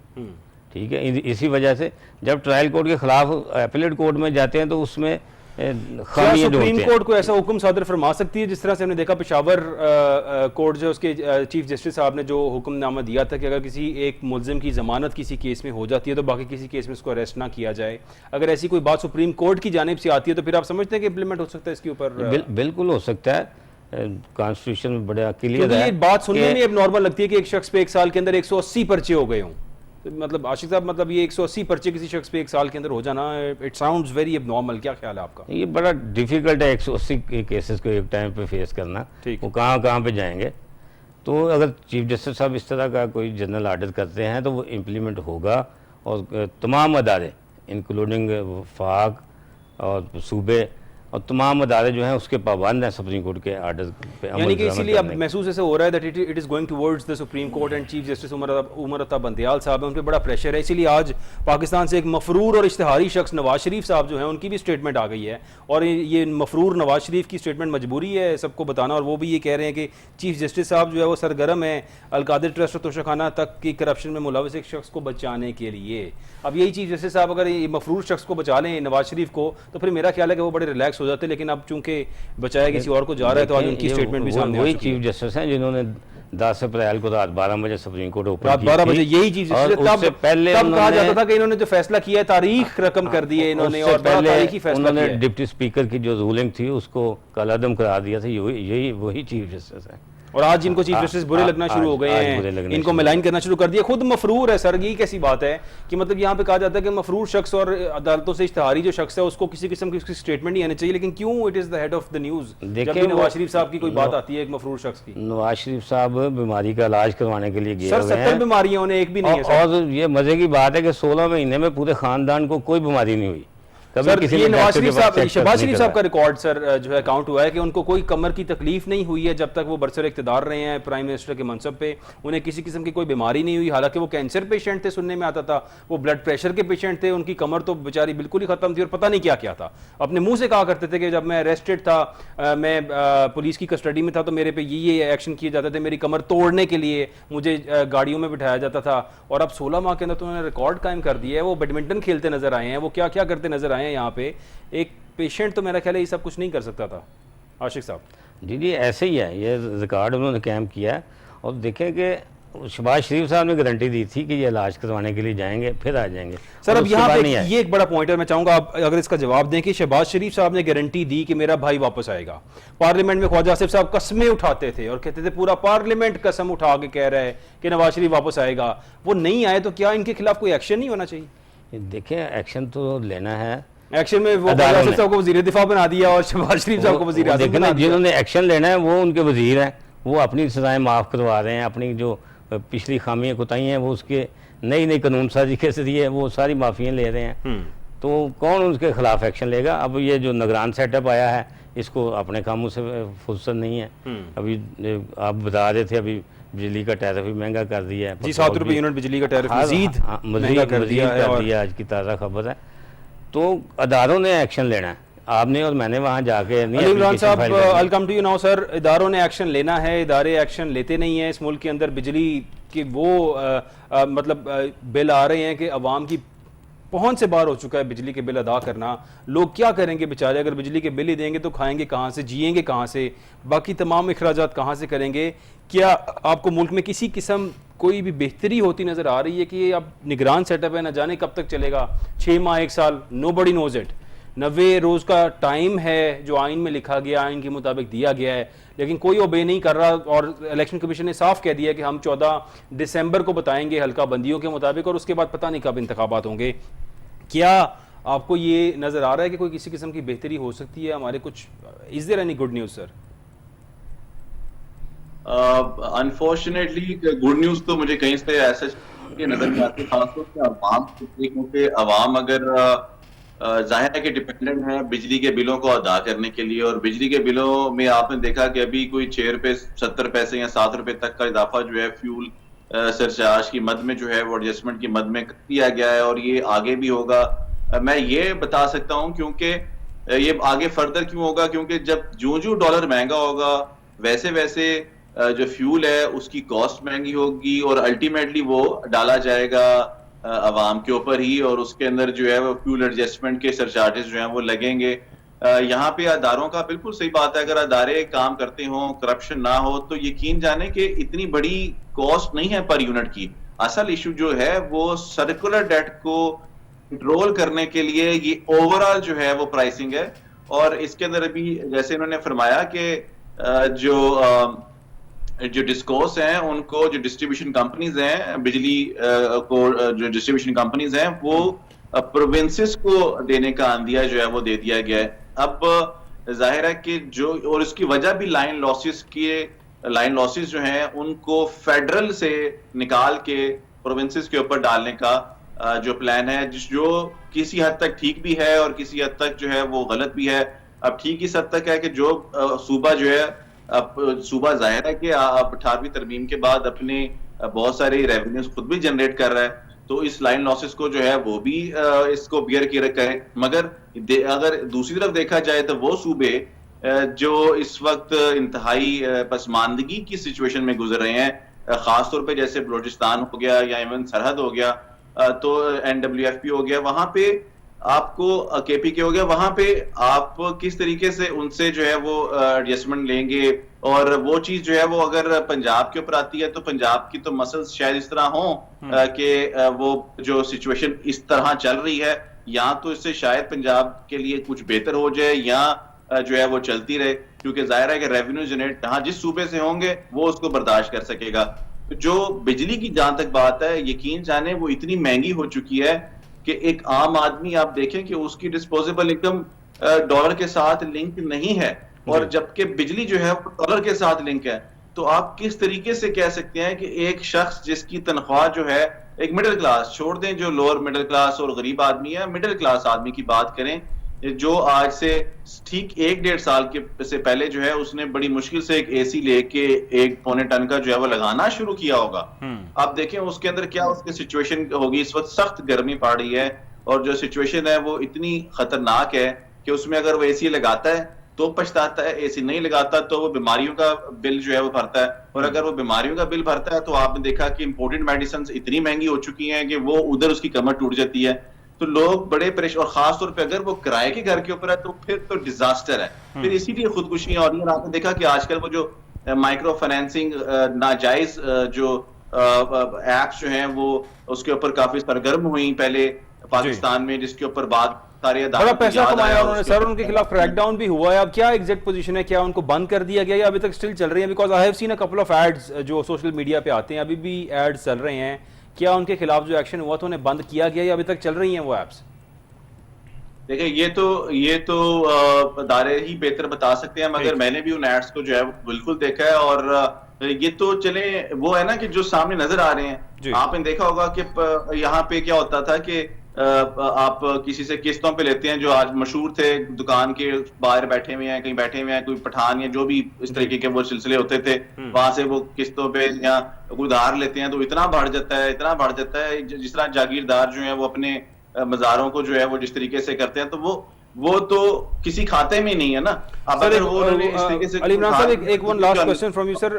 ठीक है, इसी वजह से जब ट्रायल कोर्ट के खिलाफ अपीलेट कोर्ट में जाते हैं तो उसमें खामियां ढूंढते सुप्रीम हैं। कोर्ट को ऐसा हुक्म सादर फरमा सकती है, जिस तरह से हमने देखा पेशावर कोर्ट जो उसके चीफ जस्टिस साहब ने जो हुक्मनामा दिया था कि अगर किसी एक मुलजिम की जमानत किसी केस में हो जाती है तो बाकी किसी केस में उसको अरेस्ट ना किया जाए। अगर ऐसी कोई बात सुप्रीम कोर्ट की जानिब से आती है तो फिर आप समझते हैं कि इंप्लीमेंट हो सकता है इसके ऊपर? बिल्कुल हो सकता है। कॉन्स्टिट्यूशन में बड़ा क्लियर क्योंकि है ये बात सुनने कि- में अब नॉर्मल लगती है कि एक शख्स पे एक साल के अंदर 180 पर्चे हो गए हों। तो मतलब आशिक साहब, मतलब ये 180 पर्चे किसी शख्स पे एक साल के अंदर हो जाना, इट साउंड्स वेरी एबनॉर्मल। क्या ख्याल है आपका? ये बड़ा डिफिकल्ट है 180 के केसेस को एक टाइम पे फेस करना। ठीक। वो कहाँ कहाँ पे जाएंगे। तो अगर चीफ जस्टिस साहब इस तरह का कोई जनरल ऑर्डर करते हैं तो वो इम्प्लीमेंट होगा और तमाम अदारे इंक्लूडिंग वफाक और सूबे और तमाम अदारे जो हैं उसके पाबंद हैं सुप्रीम कोर्ट के ऑर्डर पे अमल यानी कि दरामद इसीलिए अब करने के। महसूस ऐसे हो रहा है that it is going towards the supreme court and chief justice Umar Ata Bandial साहब हैं, उन पे बड़ा प्रेशर है। इसीलिए आज पाकिस्तान से एक मफरूर और इश्तिहारी शख्स नवाज शरीफ साहब जो हैं उनकी भी स्टेटमेंट आ गई है और ये मफरूर नवाज शरीफ की स्टेटमेंट मजबूरी है सबको बताना। और वो भी ये कह रहे हैं कि चीफ जस्टिस साहब जो है वो सरगर्म है अलकादिर ट्रस्ट और तोशाखाना तक की करप्शन में मुलविस एक शख्स को बचाने के लिए। अब यही चीफ जस्टिस साहब अगर ये मफरूर शख्स को बचा लें नवाज शरीफ को तो फिर मेरा ख्याल है कि वो बड़े रिलैक्स हो जाते, लेकिन अब चूंकि बचाया किसी और को जा रहा है तो आज उनकी ये स्टेटमेंट भी सामने आ वही चुकी है। चीफ जस्टिस हैं जिन्होंने 10 अप्रैल को रात 12 बजे सुप्रीम कोर्ट ओपन रात की 12 थी। बजे यही चीज और उससे पहले तब कहा उन्होंने- जाता था कि इन्होंने जो फैसला किया है तारीख रकम कर दी है इन्होंने उससे और बड़ा पहले तारीखी फैसला उन्होंने किया है। डिप्टी स्पीकर की जो रूलिंग थी उसको कलअदम करार दिया था। यही वही चीफ जस्टिस है। और आज इनको चीफ जस्टिस बुरे लगना शुरू हो गए आज बुरे लगने हैं, इनको शुरू मिलाइन करना शुरू कर दिया। खुद मफरूर है सर, यही कैसी बात है कि मतलब यहाँ पे कहा जाता है कि मफरूर शख्स और अदालतों से इश्तिहारी जो शख्स है उसको किसी किस्म की उसकी स्टेटमेंट ही आनी चाहिए, लेकिन क्यों it is the head of the news जब देखिए भी नवाज वो- शरीफ साहब की कोई बात आती है एक मफरूर शख्स की? नवाज शरीफ साहब बीमारी का इलाज करवाने के लिए गए सर हुए 70 हैं बीमारियां उन्हें एक भी नहीं है सर। और ये मजे की बात है कि 16 महीने में पूरे खानदान को कोई बीमारी नहीं हुई। कभी सर किसी ये ने नवाज डॉक्टर के शरीफ पास साहब चेक शहबाज नहीं शरीफ साहब का कराया। रिकॉर्ड सर जो है काउंट हुआ है कि उनको कोई कमर की तकलीफ नहीं हुई है जब तक वो बरसर इख्तिदार रहे हैं प्राइम मिनिस्टर के मनसब पे। उन्हें किसी किस्म की कोई बीमारी नहीं हुई, हालांकि वो कैंसर पेशेंट थे, सुनने में आता था वो ब्लड प्रेशर के पेशेंट थे, उनकी कमर तो बेचारी बिल्कुल ही खत्म थी और पता नहीं क्या क्या था। अपने मुंह से कहा करते थे कि जब मैं अरेस्टेड था, मैं पुलिस की कस्टडी में था तो मेरे पे ये एक्शन किए जाते थे, मेरी कमर तोड़ने के लिए मुझे गाड़ियों में बिठाया जाता था। और अब 16 माह के अंदर तो उन्होंने रिकॉर्ड कायम कर दिया है, वो बैडमिंटन खेलते नजर आए हैं, वो क्या क्या करते नजर आए हैं यहाँ पे। एक पेशेंट तो मेरा ख्याल है ये सब कुछ नहीं कर सकता था। आशिक साहब जी ऐसे ही है, ये रिकॉर्ड उन्होंने कायम किया है। और देखें कि शहबाज शरीफ साहब ने गारंटी दी थी कि ये इलाज करवाने के लिए जाएंगे फिर आ जाएंगे। सर और अब उसके यहाँ बाद पे नहीं आए। ये एक बड़ा पॉइंट है, मैं चाहूंगा आप अगर इसका जवाब दें कि शहबाज शरीफ साहब ने गारंटी दी कि मेरा भाई वापस आएगा। पार्लियामेंट में ख्वाजा आसिफ साहब कस्में उठाते थे और कहते थे पूरा पार्लियामेंट कसम उठा के कह रहा है कि नवाज शरीफ वापस आएगा, वो नहीं आए तो क्या इनके खिलाफ कोई एक्शन नहीं होना चाहिए? देखें एक्शन तो लेना है। एक्शन में वो अदालत ख्वाजा आसिफ ने। साहब को वजीर दिफा बना दिया और शहबाज शरीफ साहब को वजीर आज़म देखें बना ना, दिया। जिन्होंने एक्शन लेना है वो उनके वजीर हैं, वो अपनी सजाएं माफ़ करवा रहे हैं, अपनी जो पिछली खामियां कोताही हैं वो उसके नई नई कानून साजी के जरिए वो सारी माफियाँ ले रहे हैं। तो कौन उनके खिलाफ एक्शन लेगा? अब ये जो निगरान सेटअप आया है इसको अपने कामों से फुर्सत नहीं है। अभी आप बता रहे थे अभी बिजली का टैरिफ भी महंगा कर दिया है जी, 7 रुपए यूनिट बिजली का टैरिफ मजीद महंगा कर दिया है और आज की ताज़ा खबर है। तो अदारों ने एक्शन लेना है, आपने और मैंने वहाँ जाके नहीं अली इमरान application साहब file करनी। I come to you now sir, इदारों ने एक्शन लेना है, इदारे एक्शन लेते नहीं हैं। इस मुल्क के अंदर बिजली के वो मतलब बिल आ रहे हैं कि अवाम की पहुंच से बाहर हो चुका है बिजली के बिल अदा करना। लोग क्या करेंगे बेचारे, अगर बिजली के बिल ही देंगे तो खाएंगे कहाँ से, जिएंगे कहाँ से, बाकी तमाम अखराजात कहाँ से करेंगे? क्या आपको मुल्क में किसी किस्म कोई भी बेहतरी होती नज़र आ रही है कि ये अब निगरान सेटअप है, न जाने कब तक चलेगा, 6 माह 1 साल, नोबडी नोज इट। 90 रोज़ का टाइम है जो आइन में लिखा गया, आइन के मुताबिक दिया गया है, लेकिन कोई ओबे नहीं कर रहा। और इलेक्शन कमीशन ने साफ कह दिया कि हम 14 दिसंबर को बताएंगे हल्का बंदियों के मुताबिक, और उसके बाद पता नहीं कब इंतखाबात होंगे। क्या आपको ये नज़र आ रहा है कि कोई किसी किस्म की बेहतरी हो सकती है हमारे कुछ? Is there any good news sir? Unfortunately good news तो मुझे कहीं से ऐसे नजर नहीं आती, खासतौर से अवाम क्योंकि अवाम अगर जाहिर है कि डिपेंडेंट है बिजली के बिलों को अदा करने के लिए, और बिजली के बिलों में आपने देखा कि अभी कोई 6 रुपए 70 पैसे या 7 रुपए तक का इजाफा जो है फ्यूल सरचार्ज की मद में जो है वो एडजस्टमेंट की मद में कर दिया गया है, और ये आगे भी होगा। मैं ये बता सकता हूँ क्योंकि ये आगे फर्दर क्यों होगा, क्योंकि जब जो डॉलर महंगा होगा वैसे वैसे जो फ्यूल है उसकी कॉस्ट महंगी होगी, और अल्टीमेटली वो डाला जाएगा अवाम के ऊपर ही, और उसके अंदर जो है वो फ्यूल एडजस्टमेंट के सरचार्जेस जो हैं वो लगेंगे। यहाँ पे अदारों का बिल्कुल सही बात है, अगर अदारे काम करते हों, करप्शन ना हो, तो यकीन जाने कि इतनी बड़ी कॉस्ट नहीं है पर यूनिट की। असल इशू जो है वो सर्कुलर डेट को कंट्रोल करने के लिए ये ओवरऑल जो है वो प्राइसिंग है। और इसके अंदर अभी जैसे इन्होंने फरमाया कि जो डिस्कोर्स हैं उनको, जो डिस्ट्रीब्यूशन कंपनीज हैं बिजली को, जो डिस्ट्रीब्यूशन कंपनीज हैं वो प्रोविंसेस को देने का अंदिया जो है वो दे दिया गया है। अब जाहिर है कि जो, और इसकी वजह भी लाइन लॉसेस जो हैं उनको फेडरल से निकाल के प्रोविंसेस के ऊपर डालने का जो प्लान है, जो किसी हद तक ठीक भी है और किसी हद तक जो है वो गलत भी है। अब ठीक इस हद तक है कि जो सूबा जो है, अब सूबा जाहिर है कि 18वीं तरमीम के बाद अपने बहुत सारे रेवेन्यूज खुद भी जनरेट कर रहा है, तो इस लाइन लॉसेस को जो है वो भी इसको बियर किया करें। मगर अगर दूसरी तरफ देखा जाए तो वो सूबे जो इस वक्त इंतहाई पसमानदगी की सिचुएशन में गुजर रहे हैं, खासतौर पे जैसे बलोचिस्तान हो गया या इवन सरहद हो गया, तो NWFP हो गया, वहां पे आपको KPK हो गया, वहां पे आप किस तरीके से उनसे जो है वो एडजस्टमेंट लेंगे। और वो चीज जो है वो अगर पंजाब के ऊपर आती है तो पंजाब की तो मसल्स शायद इस तरह हों कि वो जो सिचुएशन इस तरह चल रही है, या तो इससे शायद पंजाब के लिए कुछ बेहतर हो जाए या जो है वो चलती रहे, क्योंकि जाहिर है कि रेवेन्यू जनरेट जहां जिस सूबे से होंगे वो उसको बर्दाश्त कर सकेगा। जो बिजली की जहां तक बात है, यकीन जाने वो इतनी महंगी हो चुकी है कि एक आम आदमी आप देखें कि उसकी डिस्पोजेबल इनकम डॉलर के साथ लिंक नहीं है, और जबकि बिजली जो है वो डॉलर के साथ लिंक है। तो आप किस तरीके से कह सकते हैं कि एक शख्स जिसकी तनख्वाह जो है, एक मिडिल क्लास, छोड़ दें जो लोअर मिडिल क्लास और गरीब आदमी है, मिडिल क्लास आदमी की बात करें, जो आज से ठीक 1-1.5 साल से पहले जो है उसने बड़ी मुश्किल से एक AC लेके 1 पौने टन का जो है वो लगाना शुरू किया होगा। आप देखें उसके अंदर क्या उसकी सिचुएशन होगी। इस वक्त सख्त गर्मी पड़ रही है, और जो सिचुएशन है वो इतनी खतरनाक है कि उसमें अगर वो AC लगाता है तो पछताता है, AC नहीं लगाता तो वो बीमारियों का बिल जो है वो भरता है। और अगर वो बीमारियों का बिल भरता है तो आपने देखा कि इंपोर्टेड मेडिसिन इतनी महंगी हो चुकी हैं कि वो उधर उसकी कमर टूट जाती है। तो लोग बड़े परेशान, और खास तौर पे अगर वो किराए के घर के ऊपर है तो फिर तो डिजास्टर है, फिर इसीलिए खुदकुशियां हो रही हैं। आपने देखा कि आजकल वो जो माइक्रो फाइनेंसिंग नाजायज जो एप्स जो हैं वो उसके ऊपर काफी सरगर्म हुई पहले पाकिस्तान में, जिसके ऊपर बात बड़ा पैसा कमाया उन्होंने सर, उनके खिलाफ क्रैकडाउन भी हुआ है। अब क्या एग्जैक्ट पोजीशन है, क्या उनको बंद कर दिया गया या अभी तक स्टिल चल रही है? Because I have seen a couple of ads जो सोशल मीडिया पे आते हैं, अभी भी एड्स चल रहे हैं। क्या उनके खिलाफ जो एक्शन हुआ तो उन्हें बंद किया गया या अभी तक चल रही हैं वो एप्स? देखिए ये तो अदारे ही बेहतर बता सकते हैं, मगर मैंने भी उन एड्स को जो है बिल्कुल देखा है। और ये तो चले वो है ना कि जो सामने नजर आ रहे हैं, आपने देखा होगा कि यहाँ पे क्या होता था कि आप किसी से किस्तों पे लेते हैं, जो आज मशहूर थे, दुकान के बाहर बैठे हुए हैं, कहीं बैठे हुए हैं, कोई पठान या जो भी इस तरीके के वो सिलसिले होते थे, वहां से वो किस्तों पे या कोई उधार लेते हैं तो इतना बढ़ जाता है जिस तरह जागीरदार जो है वो अपने मज़ारों को जो है वो जिस तरीके से करते हैं, तो वो तो किसी खाते में नहीं है ना। अब अगर वो इस तरीके से, अली इमरान साहब एक one last question from you sir,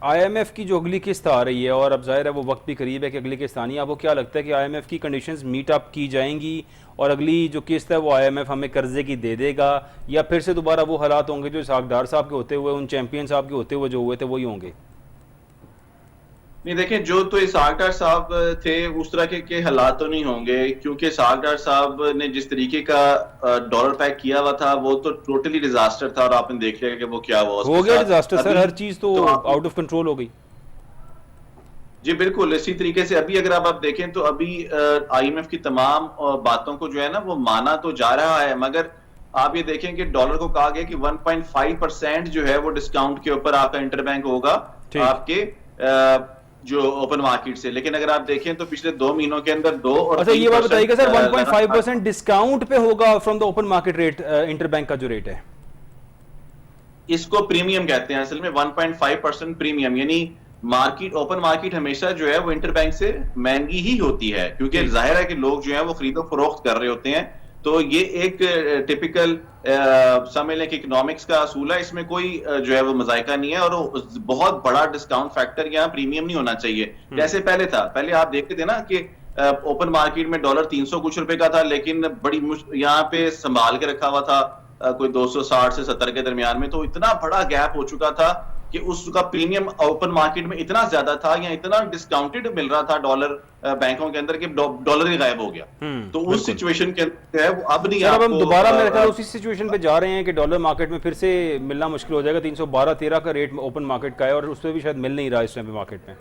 IMF की जो अगली किस्त आ रही है और अब जाहिर है वो वक्त भी करीब है कि अगली किस्त आनी है, आपको क्या लगता है कि IMF की कंडीशंस मीट अप की जाएंगी और अगली जो किस्त है वो IMF हमें कर्जे की दे देगा, या फिर से दोबारा वो हालात होंगे जो इसहाक डार साहब के होते हुए, उन चैंपियन साहब के होते हुए जो हुए थे वही होंगे? नहीं देखें, जो तो इसहाक डार साहब थे उस तरह के हालात तो नहीं होंगे, क्योंकि इसहाक डार साहब ने जिस तरीके का डॉलर पैक किया हुआ था वो तो टोटली डिजास्टर था, और आपने देख लिया कि वो क्या हुआ हो गया डिजास्टर सर, हर चीज तो आउट ऑफ कंट्रोल हो गई। जी बिल्कुल, इसी तरीके से अभी अगर आप देखें तो अभी आईएमएफ की तमाम बातों को जो है ना वो माना तो जा रहा है, मगर आप ये देखें कि डॉलर को कहा गया कि 1.5% जो है वो डिस्काउंट के ऊपर आपका इंटरबैंक होगा आपके जो ओपन मार्केट से, लेकिन अगर आप देखें तो पिछले 2 महीनों के अंदर 2 और अच्छा, ये बात बताइएगा सर, 1.5% लगातार डिस्काउंट पे होगा from the open market rate, interbank का जो रेट है? इसको प्रीमियम कहते हैं असल में, 1.5% प्रीमियम, यानी मार्केट, ओपन मार्केट हमेशा जो है वो इंटरबैंक से महंगी ही होती है, क्योंकि जाहिर है कि लोग जो है वो खरीदो फरोख्त कर रहे होते हैं। तो ये एक टिपिकल समझ लें कि इकोनॉमिक्स का असूल है, इसमें कोई जो है वो मजायका नहीं है, और बहुत बड़ा डिस्काउंट फैक्टर यहाँ प्रीमियम नहीं होना चाहिए जैसे पहले था। पहले आप देखते थे ना कि ओपन मार्केट में डॉलर 300 कुछ रुपए का था, लेकिन बड़ी यहाँ पे संभाल के रखा हुआ था कोई 260 से 70 के दरमियान में, तो इतना बड़ा गैप हो चुका था कि उसका प्रीमियम ओपन मार्केट में इतना ज्यादा था या इतना डिस्काउंटेड मिल रहा था डॉलर बैंकों के अंदर कि डॉलर ही गायब हो गया। तो उस सिचुएशन के अंदर है वो अब नहीं। अब हम दोबारा मेरे ख्याल उसी सिचुएशन पे जा रहे हैं कि डॉलर मार्केट में फिर से मिलना मुश्किल हो जाएगा। 312-13 का रेट ओपन मार्केट का है और उस पर भी शायद मिल नहीं रहा इस टाइम पे मार्केट में।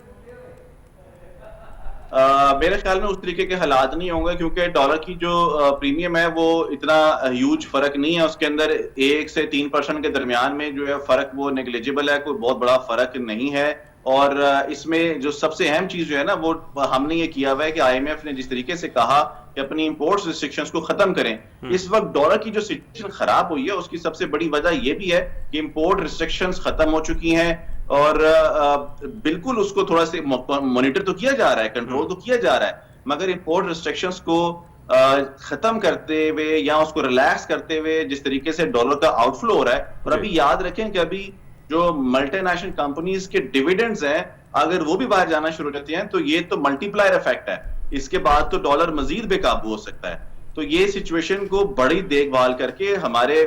मेरे ख्याल में उस तरीके के हालात नहीं होंगे, क्योंकि डॉलर की जो प्रीमियम है वो इतना ह्यूज फर्क नहीं है, उसके अंदर 1 से 3% के दरमियान में जो है फर्क वो नेग्लिजिबल है, कोई बहुत बड़ा फर्क नहीं है। और इसमें जो सबसे अहम चीज जो है ना वो हमने ये किया हुआ है कि आईएमएफ ने जिस तरीके से कहा कि अपनी इंपोर्ट रिस्ट्रिक्शंस को खत्म करें। इस वक्त डॉलर की जो सिचुएशन खराब हुई है उसकी सबसे बड़ी वजह यह भी है कि इंपोर्ट रिस्ट्रिक्शंस खत्म हो चुकी हैं, और बिल्कुल उसको थोड़ा से मॉनिटर तो किया जा रहा है, कंट्रोल तो किया जा रहा है, मगर इंपोर्ट रिस्ट्रिक्शंस को खत्म करते हुए या उसको रिलैक्स करते हुए जिस तरीके से डॉलर का आउटफ्लो हो रहा है। और अभी याद रखें कि अभी जो मल्टीनेशनल कंपनीज के डिविडेंड्स हैं, अगर वो भी बाहर जाना शुरू हो जाती हैं तो ये तो मल्टीप्लायर इफेक्ट है, इसके बाद तो डॉलर मजीद बेकाबू हो सकता है। तो ये सिचुएशन को बड़ी देखभाल करके हमारे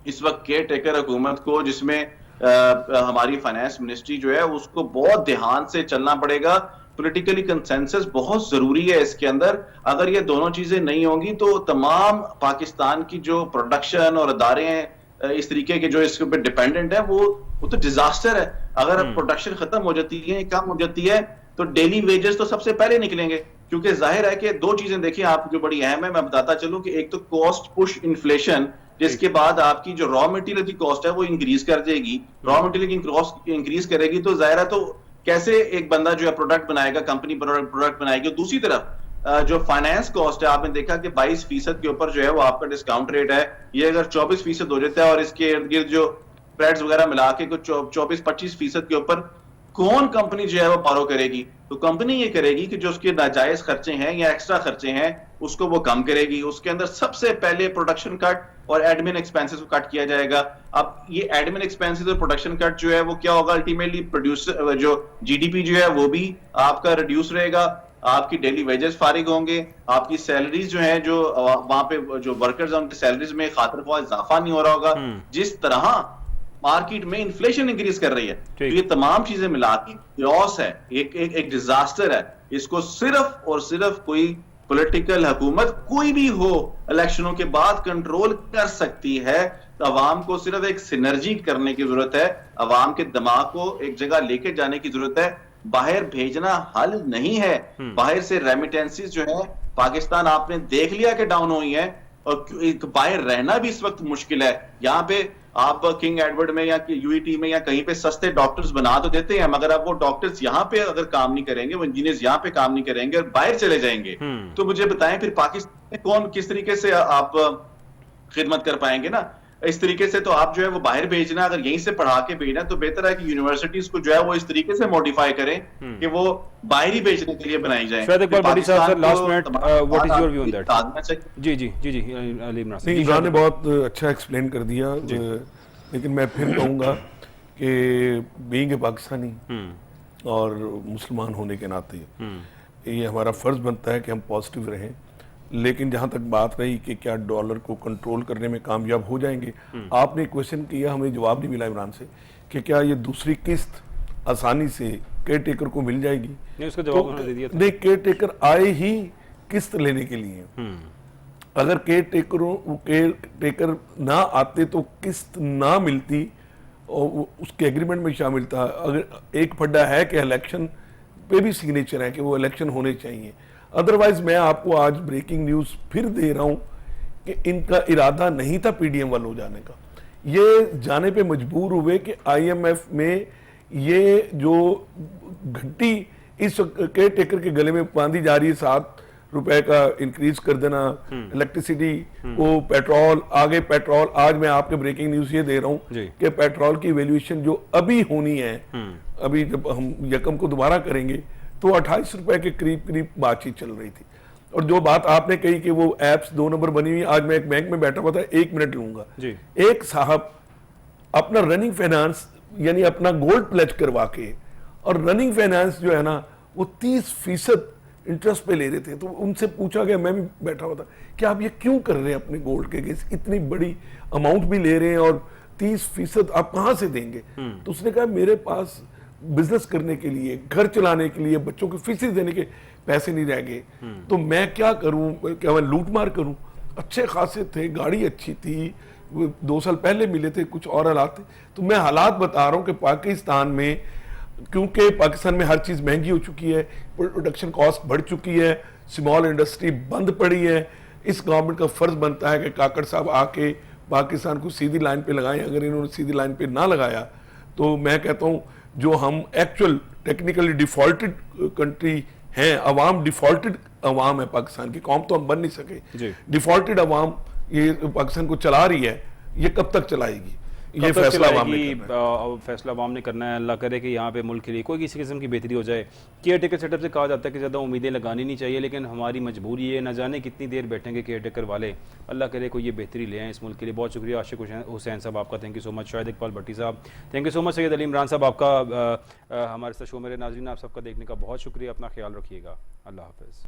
इस वक्त केयर टेकर हुकूमत को, जिसमें हमारी फाइनेंस मिनिस्ट्री जो है उसको बहुत ध्यान से चलना पड़ेगा। पॉलिटिकली कंसेंसस बहुत जरूरी है इसके अंदर। अगर ये दोनों चीजें नहीं होंगी तो तमाम पाकिस्तान की जो प्रोडक्शन और अदारे हैं इस तरीके के जो इसके ऊपर डिपेंडेंट है वो तो डिजास्टर है। अगर प्रोडक्शन खत्म हो जाती है, कम हो जाती है, तो डेली वेजेस तो सबसे पहले निकलेंगे, क्योंकि जाहिर है कि दो चीजें देखिए आप जो बड़ी अहम है, मैं बताता चलूं कि एक तो कॉस्ट पुश इन्फ्लेशन, जिसके बाद आपकी जो रॉ मटेरियल की कॉस्ट है वो इंक्रीज कर जाएगी। रॉ मटेरियल की कॉस्ट इंक्रीज करेगी तो जाहिर है तो कैसे एक बंदा जो है प्रोडक्ट बनाएगा, कंपनी प्रोडक्ट बनाएगी। दूसरी तरफ जो फाइनेंस कॉस्ट है, आपने देखा कि 22% के ऊपर जो है वो आपका डिस्काउंट रेट है, ये अगर 24% हो जाता है और इसके इर्द गिर्द जो स्प्रेड्स वगैरह मिला के कुछ 24-25% के ऊपर कौन कंपनी जो है वो पारो करेगी? तो कंपनी ये करेगी कि जो उसके नाजायज खर्चे हैं या एक्स्ट्रा खर्चे हैं उसको वो कम करेगी। उसके अंदर सबसे पहले प्रोडक्शन कट और एडमिन एक्सपेंसेस को कट किया जाएगा। अब ये एडमिन एक्सपेंसेस और प्रोडक्शन कट जो है वो क्या होगा, अल्टीमेटली प्रोड्यूसर जो जीडीपी जो है वो भी आपका रिड्यूस रहेगा, आपकी डेली वेजेस फारिग होंगे, आपकी सैलरीज जो है जो वहां पे जो वर्कर्स हैं उनकी सैलरीज में खातिर ख्वाह इजाफा नहीं हो रहा होगा। जिस तरह मार्केट में इन्फ्लेशन इंक्रीज कर रही है, तो ये तमाम चीजें मिला के लॉस है, एक डिजास्टर है। इसको सिर्फ और सिर्फ कोई पॉलिटिकल हुकूमत कोई भी हो इलेक्शनों के बाद कंट्रोल कर सकती है। तो अवाम को सिर्फ एक सिनर्जी करने की जरूरत है, अवाम के दिमाग को एक जगह लेके जाने की जरूरत है। बाहर भेजना हल नहीं है। बाहर से रेमिटेंसीज जो है पाकिस्तान आपने देख लिया कि डाउन हुई है, और बाहर रहना भी इस वक्त मुश्किल है। यहाँ पे आप किंग एडवर्ड में या यूईटी में या कहीं पे सस्ते डॉक्टर्स बना तो देते हैं, मगर अब वो डॉक्टर्स यहाँ पे अगर काम नहीं करेंगे, वो इंजीनियर्स यहाँ पे काम नहीं करेंगे और बाहर चले जाएंगे, तो मुझे बताएं फिर पाकिस्तान में कौन किस तरीके से आप खिदमत कर पाएंगे ना। इस तरीके से तो आप जो है वो बाहर भेजना, अगर यहीं से पढ़ा के भेजना तो बेहतर है कि यूनिवर्सिटीज को जो है वो इस तरीके से मॉडिफाई करें कि वो बाहर ही भेजने के लिए बनाई जाए। शायद एक बार बड़ी साहब sir last minute, what is your view on that? जी जी जी जी अली इमरान नहीं, इमरान ने बहुत अच्छा एक्सप्लेन कर दिया, लेकिन मैं फिर कहूँगा कि बीइंग ए पाकिस्तानी और मुसलमान होने के नाते ये हमारा फ़र्ज़ बनता है कि हम पॉजिटिव रहें। लेकिन जहाँ तक बात रही कि क्या डॉलर को कंट्रोल करने में कामयाब हो जाएंगे, आपने क्वेश्चन किया, हमें जवाब नहीं मिला इमरान से कि क्या ये दूसरी किस्त आसानी से केयर टेकर को मिल जाएगी। नहीं, उसका जवाब उन्होंने दे दिया था। नहीं, केयर टेकर आए ही किस्त लेने के लिए। अगर केयर टेकर ना आते तो किस्त ना मिलती और उसके एग्रीमेंट में शामिल था। अगर एक फड्डा है कि इलेक्शन पे भी सिग्नेचर है कि वो इलेक्शन होने चाहिए। अदरवाइज मैं आपको आज ब्रेकिंग न्यूज़ फिर दे रहा हूं कि इनका इरादा नहीं था पीडीएम वाल हो जाने का। ये जाने पे मजबूर हुए कि आईएमएफ में ये जो घंटी इस केयर टेकर के गले में बांधी जा रही है, ₹7 का इंक्रीज कर देना इलेक्ट्रिसिटी को, पेट्रोल, आगे पेट्रोल, आज मैं आपके ब्रेकिंग न्यूज़ ये दे रहा हूं कि पेट्रोल की वैल्यूएशन जो अभी होनी है, अभी जब हम यकम को दोबारा करेंगे तो ₹28 के करीब बातचीत चल रही थी। और जो बात आपने कही कि वो एप्स 2 नंबर बनी हुई, आज मैं एक बैंक में बैठा हुआ था, 1 मिनट लूंगा। एक साहब अपना रनिंग फाइनेंस यानी अपना गोल्ड प्लेज करवा के, और रनिंग फाइनेंस जो है ना वो 30% इंटरेस्ट पे ले रहे थे। तो उनसे पूछा गया, मैं भी बैठा हुआ था, कि आप ये क्यों कर रहे हैं अपने गोल्ड के अगेंस्ट, इतनी बड़ी अमाउंट भी ले रहे हैं और 30% आप कहां से देंगे? तो उसने कहा मेरे पास बिजनेस करने के लिए, घर चलाने के लिए, बच्चों की फीसें देने के पैसे नहीं रह गए, तो मैं क्या करूं? क्या मैं लूट मार करूं? अच्छे खासे थे, गाड़ी अच्छी थी, 2 साल पहले मिले थे, कुछ और हालात थे। तो मैं हालात बता रहा हूं कि पाकिस्तान में, क्योंकि पाकिस्तान में हर चीज महंगी हो चुकी है, प्रोडक्शन कॉस्ट बढ़ चुकी है, स्मॉल इंडस्ट्री बंद पड़ी है, इस गवर्नमेंट का फर्ज बनता है कि काकड़ साहब आके पाकिस्तान को सीधी लाइन पे लगाएं। अगर इन्होंने सीधी लाइन पे ना लगाया तो मैं कहता हूं जो हम एक्चुअल टेक्निकली डिफॉल्टेड कंट्री हैं, अवाम डिफॉल्टेड अवाम है पाकिस्तान की, कौम तो हम बन नहीं सके। डिफॉल्टेड अवाम ये पाकिस्तान को चला रही है, ये कब तक चलाएगी? ये फैसला अवाम ने करना है। फैसला अवाम ने करना है। अल्लाह करे कि यहाँ पे मुल्क के लिए कोई किसी किस्म की बेहतरी हो जाए। केयर टेकर सेटअप से कहा जाता है कि ज़्यादा उम्मीदें लगानी नहीं चाहिए, लेकिन हमारी मजबूरी है, न जाने कितनी देर बैठेंगे केयर टेकर वाले। अल्लाह करे कोई ये बेहतरी ले आए इस मुल्क के लिए। बहुत शुक्रिया आशिक हुसैन साहब आपका, thank you so much. Shahid Iqbal Bhatti साहब, thank you so much. Syed Ali Imran साहब आपका हमारे साथ शो मेरे नाज़रीन आप सबका देखने का बहुत शुक्रिया। अपना ख्याल रखिएगा। अल्लाह हाफ़िज़।